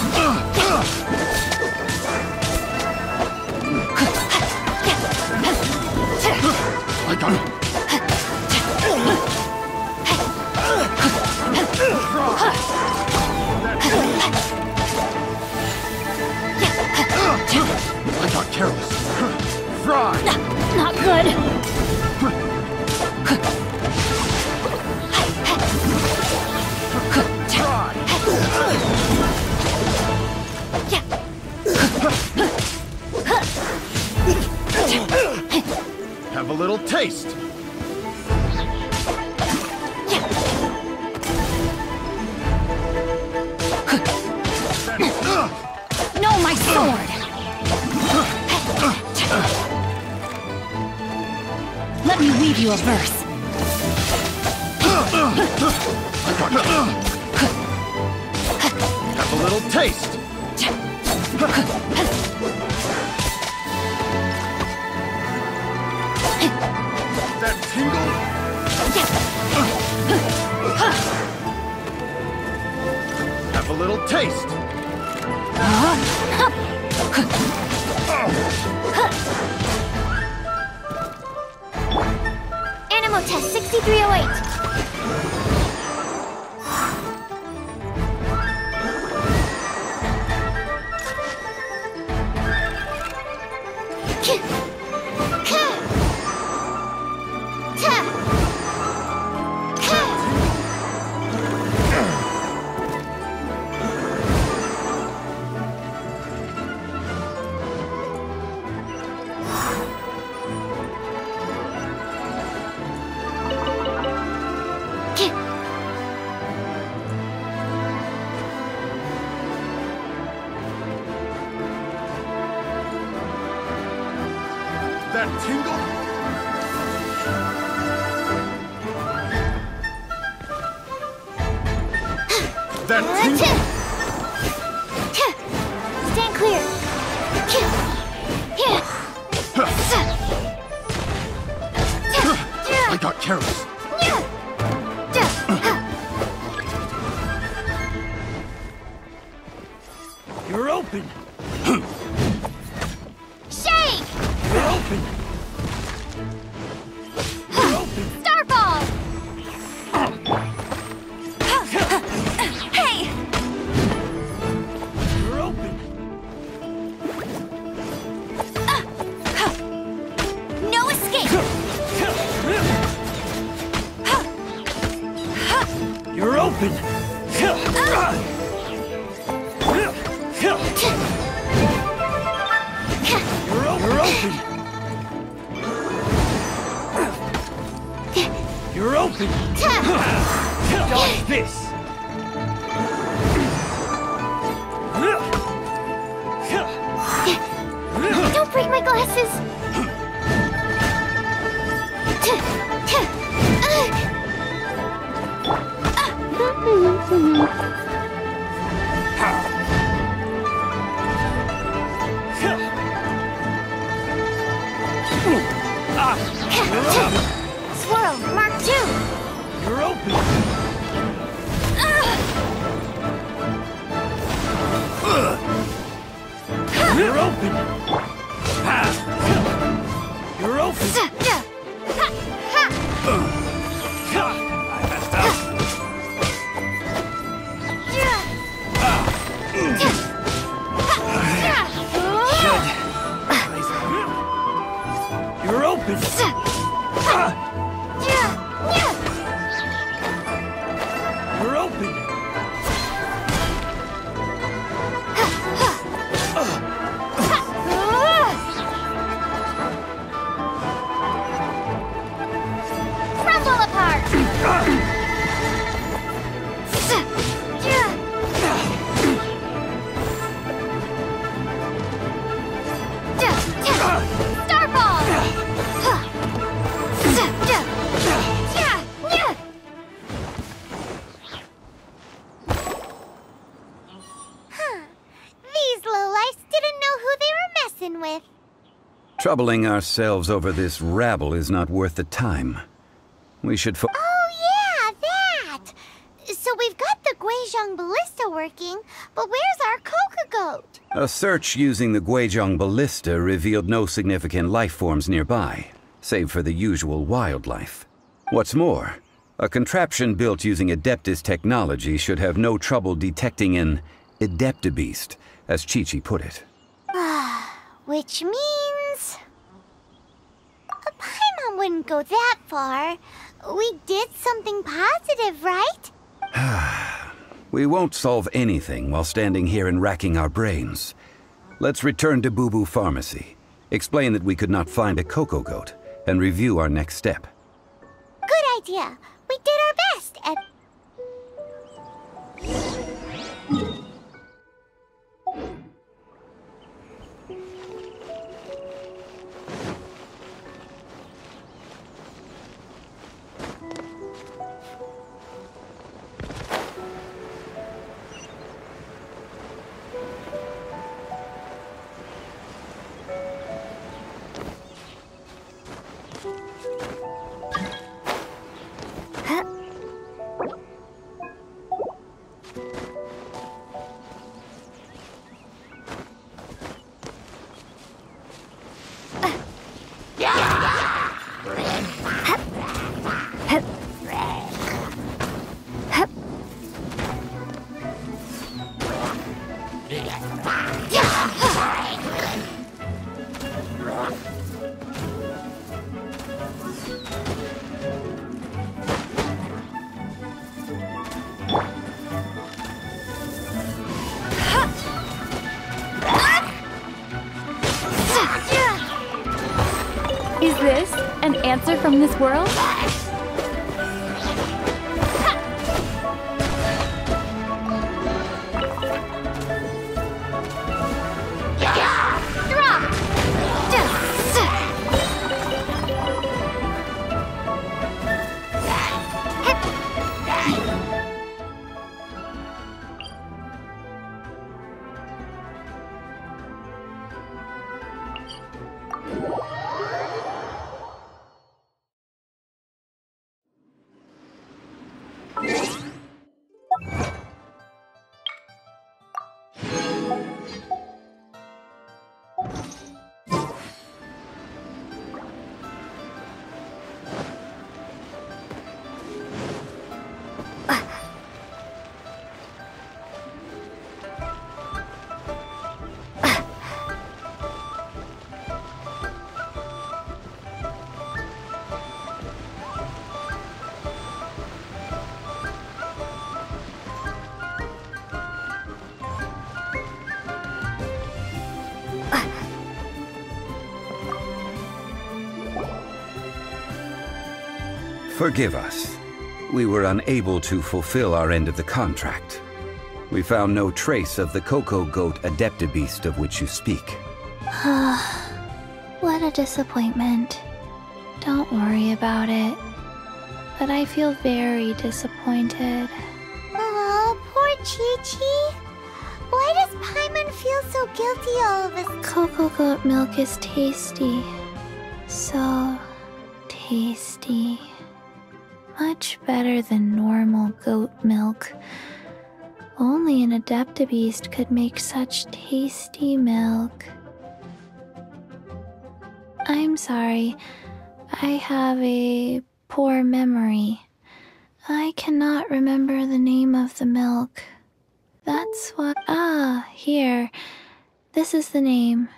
I got it. I got careless. Fry! Not good. Have a little taste. No, my sword. Let me weave you a verse. Have a little taste. That tingle? Have a little taste. Animal test 6308. That tingle? That tingle? Stand clear. I got careless. You're open. Shake! You're open. Starfall! open! Dodge this! Don't break my glasses! Swirl, Mark 2! You're open! You're open! You're open! I messed up. You're open! You're open! Crumble apart! Starball! These lowlifes didn't know who they were messing with. Troubling ourselves over this rabble is not worth the time. We should Oh yeah, that! So we've got the Gweijong Ballista working, but where's our Coca Goat? A search using the Gweijong Ballista revealed no significant life forms nearby, save for the usual wildlife. What's more, a contraption built using Adeptus technology should have no trouble detecting an Adeptabeast, as Chi-Chi put it. Which means... Paimon wouldn't go that far. We did something positive, right? We won't solve anything while standing here and racking our brains. Let's return to Boo Boo Pharmacy, explain that we could not find a Coco Goat, and review our next step. Good idea. We did our best at... Is this an answer from this world? Forgive us. we were unable to fulfill our end of the contract. We found no trace of the Cocoa Goat Adeptabeast of which you speak. What a disappointment. Don't worry about it. But I feel very disappointed. Oh, poor Chi-Chi. Why does Paimon feel so guilty all of us? Cocoa goat milk is tasty. So tasty. Much better than normal goat milk. Only an Adeptabeast could make such tasty milk. I'm sorry. I have a poor memory. I cannot remember the name of the milk. That's what... Ah, here. This is the name.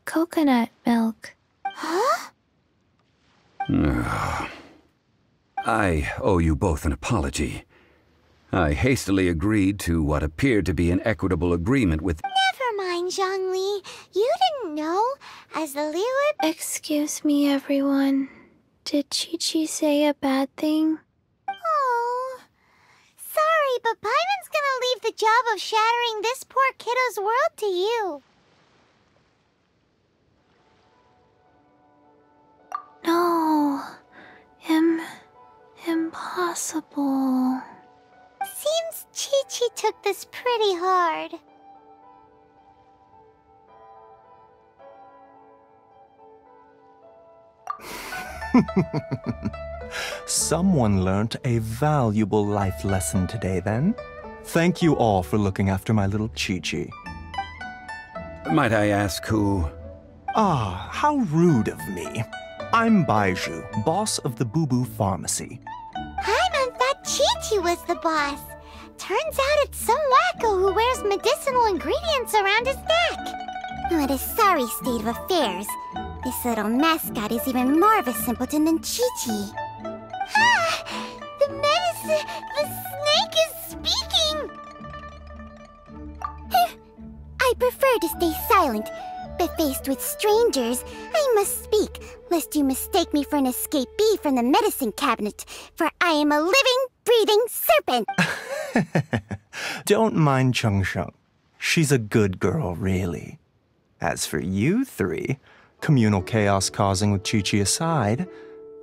Coconut milk. Huh? I owe you both an apology. I hastily agreed to what appeared to be an equitable agreement with... Never mind, Zhongli. You didn't know. As the Liyue... Excuse me, everyone. Did Chi-Chi say a bad thing? Oh. Sorry, but Paimon's gonna leave the job of shattering this poor kiddo's world to you. No. Impossible. Seems Chi-Chi took this pretty hard. Someone learnt a valuable life lesson today, then. Thank you all for looking after my little Chi-Chi. Might I ask who... Ah, how rude of me. I'm Gweijong, boss of the Boo Boo Pharmacy. Paimon thought Chi-Chi was the boss. Turns out it's some wacko who wears medicinal ingredients around his neck. What a sorry state of affairs. This little mascot is even more of a simpleton than Chi-Chi. Ah! The snake is speaking! I prefer to stay silent, but faced with strangers, I must speak, lest you mistake me for an escapee from the medicine cabinet, for I am a living, breathing serpent! Don't mind Chung Sheng. She's a good girl, really. As for you three, communal chaos causing with Chi-Chi aside,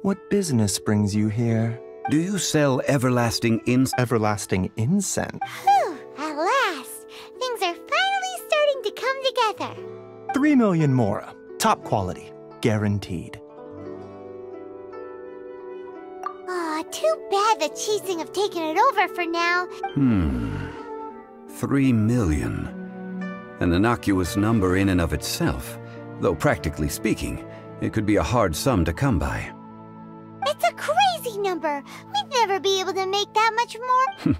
what business brings you here? Do you sell everlasting Everlasting incense? Whew, at last! Things are finally starting to come together. 3 million mora. Top quality. Guaranteed. Aw, too bad the Qixing have taken it over for now. 3 million. An innocuous number in and of itself. Though practically speaking, it could be a hard sum to come by. It's a crazy number. We'd never be able to make that much more.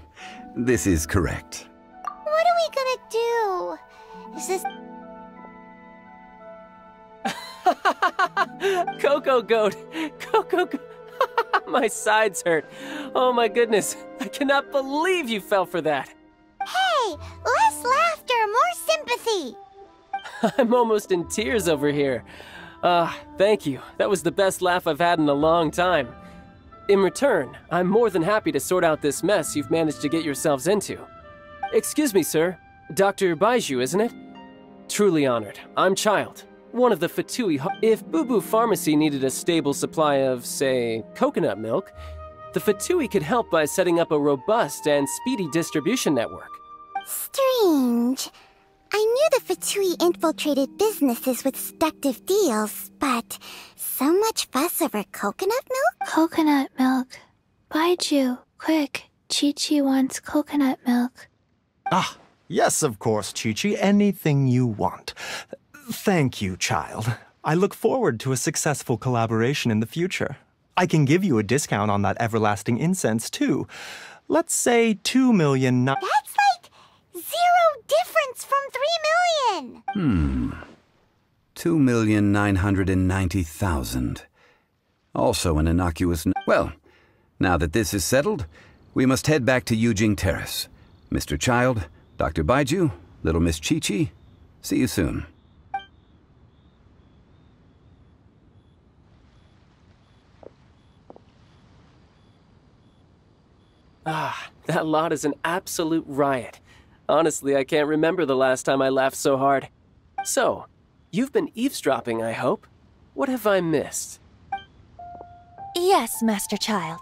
This is correct. What are we gonna do? Is this... Cocoa Goat! Cocoa Goat! My sides hurt. Oh my goodness. I cannot believe you fell for that. Hey! Less laughter, more sympathy! I'm almost in tears over here. Thank you. That was the best laugh I've had in a long time. In return, I'm more than happy to sort out this mess you've managed to get yourselves into. Excuse me, sir. Dr. Gweijong, isn't it? Truly honored. I'm Child, one of the Fatui. If Boo Boo Pharmacy needed a stable supply of, say, coconut milk, the Fatui could help by setting up a robust and speedy distribution network. Strange. I knew the Fatui infiltrated businesses with seductive deals, but so much fuss over coconut milk? Coconut milk. Gweijong, quick. Chi-Chi wants coconut milk. Ah, yes, of course, Chi-Chi. Anything you want. Thank you, child. I look forward to a successful collaboration in the future. I can give you a discount on that everlasting incense, too. Let's say 2 million... That's like 0 difference from 3 million! 2,990,000. Also an innocuous... Well, now that this is settled, we must head back to Yujing Terrace. Mr. Child, Dr. Gweijong, little Miss Chi-Chi, see you soon. That lot is an absolute riot. Honestly, I can't remember the last time I laughed so hard. So, you've been eavesdropping, I hope? What have I missed? Yes, Master Child.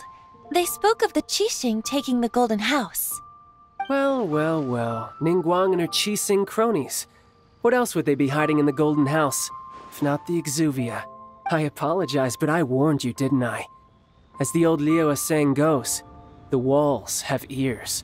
They spoke of the Qixing taking the Golden House. Well, well, well. Ningguang and her Qixing cronies. What else would they be hiding in the Golden House? If not the Exuvia. I apologize, but I warned you, didn't I? As the old Liyue saying goes, the walls have ears.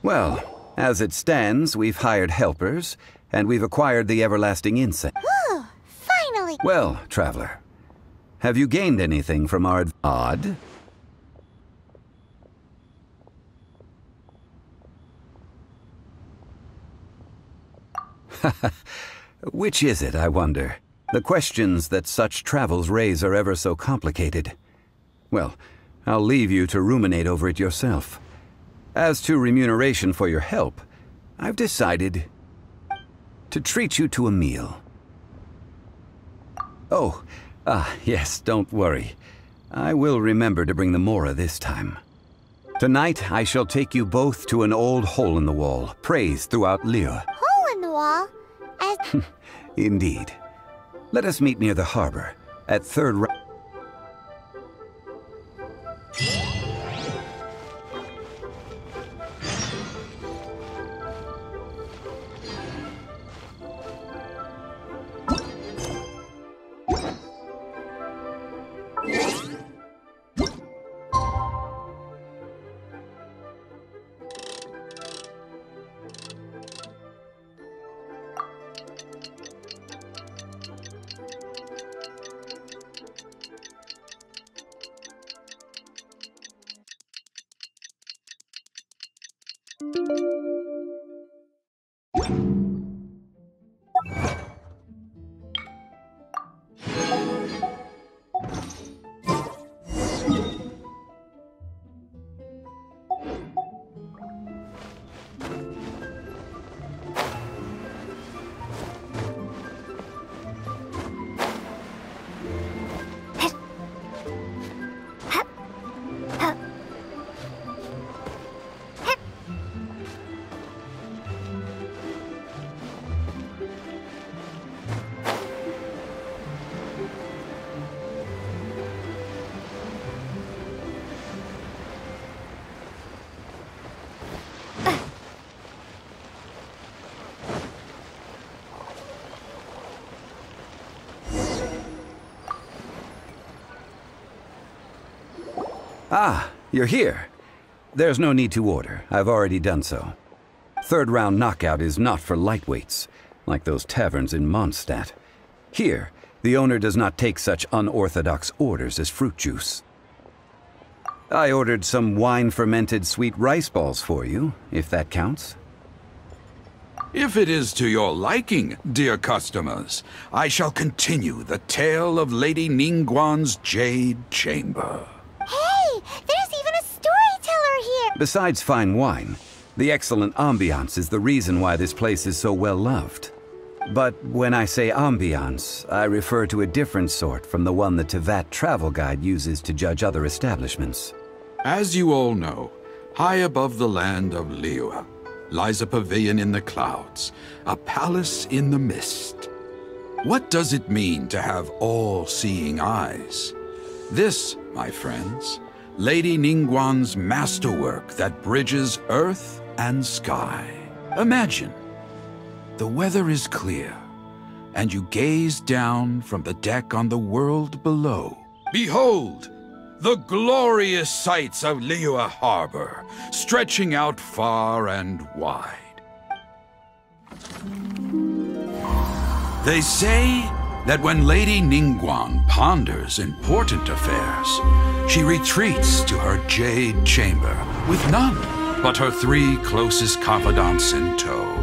Well, as it stands, we've hired helpers, and we've acquired the everlasting incense. Ooh, finally! Well, traveler, have you gained anything from our odd? Which is it, I wonder? The questions that such travels raise are ever so complicated. Well, I'll leave you to ruminate over it yourself. As to remuneration for your help, I've decided to treat you to a meal. Oh, yes, don't worry. I will remember to bring the Mora this time. Tonight, I shall take you both to an old hole-in-the-wall, praised throughout Liyue. Hole in the wall? Indeed. Let us meet near the harbor, at third round. Ah, you're here. There's no need to order. I've already done so. Third round knockout is not for lightweights, like those taverns in Mondstadt. Here, the owner does not take such unorthodox orders as fruit juice. I ordered some wine-fermented sweet rice balls for you, if that counts. If it is to your liking, dear customers, I shall continue the tale of Lady Ningguang's Jade Chamber. Hey, there's even a storyteller here! Besides fine wine, the excellent ambiance is the reason why this place is so well loved. But when I say ambiance, I refer to a different sort from the one the Tevat travel guide uses to judge other establishments. As you all know, high above the land of Liyue lies a pavilion in the clouds, a palace in the mist. What does it mean to have all-seeing eyes? This, my friends, Lady Ningguang's masterwork that bridges earth and sky. Imagine, the weather is clear, and you gaze down from the deck on the world below. Behold, the glorious sights of Liyue Harbor, stretching out far and wide. They say that when Lady Ningguang ponders important affairs, she retreats to her jade chamber with none but her 3 closest confidants in tow.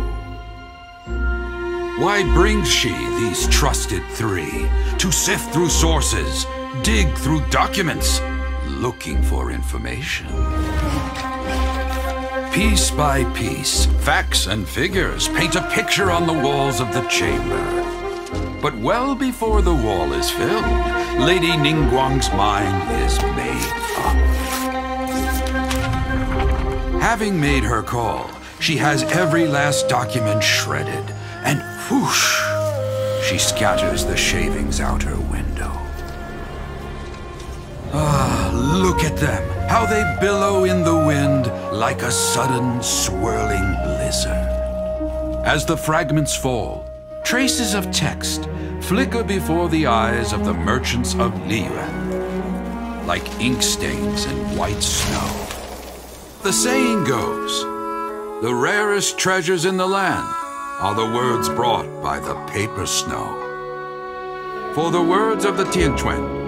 Why brings she these trusted 3 to sift through sources, dig through documents, looking for information? Piece by piece, facts and figures paint a picture on the walls of the chamber. But well before the wall is filled, Lady Ningguang's mind is made up. Having made her call, she has every last document shredded, and whoosh, she scatters the shavings out her window. Ah, look at them, how they billow in the wind like a sudden swirling blizzard. As the fragments fall, traces of text flicker before the eyes of the merchants of Liyue, like ink stains in white snow. The saying goes, the rarest treasures in the land are the words brought by the paper snow. For the words of the Tianquan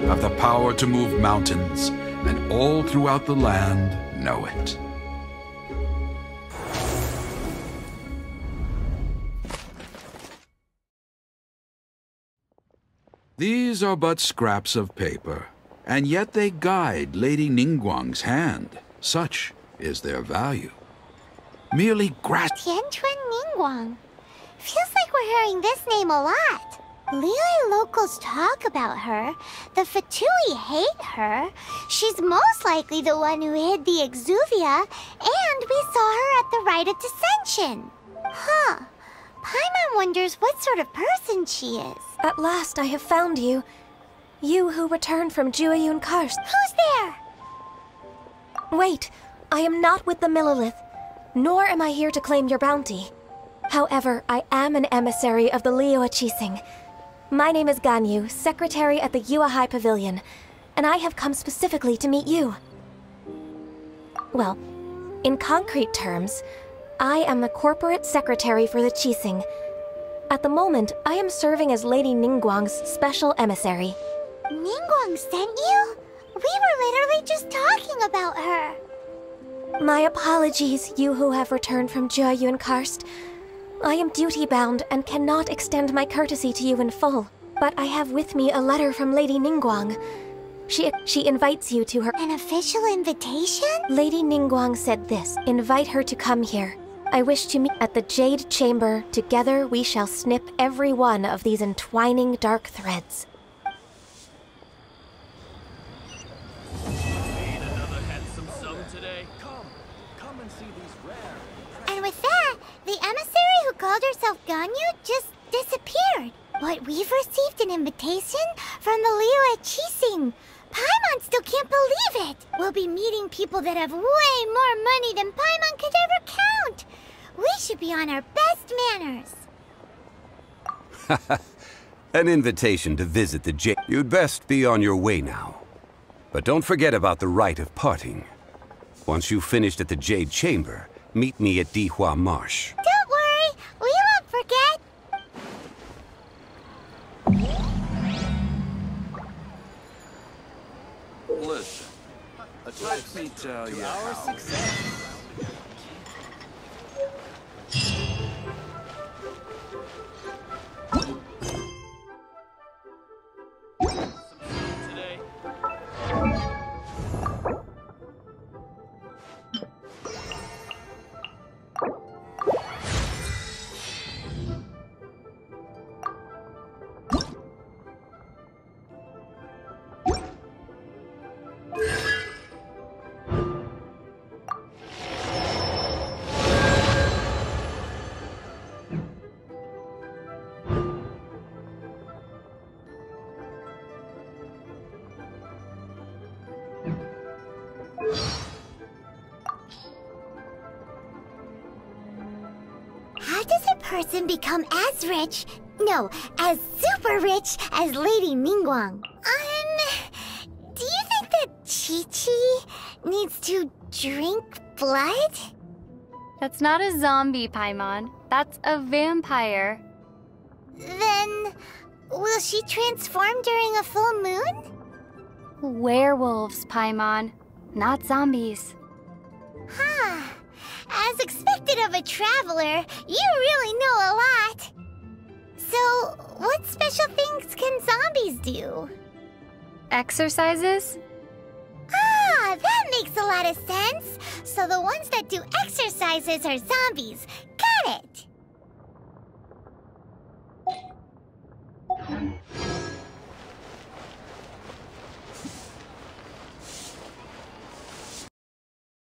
have the power to move mountains, and all throughout the land know it. These are but scraps of paper, and yet they guide Lady Ningguang's hand. Such is their value. Merely Tianquan Ningguang. Feels like we're hearing this name a lot. Liyue locals talk about her. The Fatui hate her. She's most likely the one who hid the Exuvia, and we saw her at the Rite of Descension. Huh. Paimon wonders what sort of person she is. At last I have found you. You who returned from Gweijong Karst. Who's there? Wait, I am not with the Millelith, nor am I here to claim your bounty. However, I am an emissary of the Liyue Qixing. My name is Ganyu, secretary at the Yuehai Pavilion, and I have come specifically to meet you. Well, in concrete terms, I am the corporate secretary for the Qixing. At the moment, I am serving as Lady Ningguang's special emissary. Ningguang sent you? We were literally just talking about her. My apologies, you who have returned from Gweijong Karst. I am duty-bound and cannot extend my courtesy to you in full. But I have with me a letter from Lady Ningguang. She invites you to her... An official invitation? Lady Ningguang said this. Invite her to come here. I wish to meet at the Jade Chamber. Together we shall snip every one of these entwining dark threads. And with that, the emissary who called herself Ganyu just disappeared. But we've received an invitation from the Liyue Qixing. Paimon still can't believe it. We'll be meeting people that have way more money than Paimon could ever count. We should be on our best manners. An invitation to visit the Jade. You'd best be on your way now. But don't forget about the rite of parting. Once you've finished at the Jade Chamber, meet me at Dihua Marsh. Don't worry, we won't forget. Listen, let me tell you our success. person become as rich, no, as super rich as Lady Ningguang? Do you think that Chi-Chi needs to drink blood? That's not a zombie, Paimon. That's a vampire. Then, will she transform during a full moon? Werewolves, Paimon, not zombies. Huh. As expected of a traveler, you really know a lot. So, what special things can zombies do? Exercises? Ah, that makes a lot of sense. So the ones that do exercises are zombies. Got it!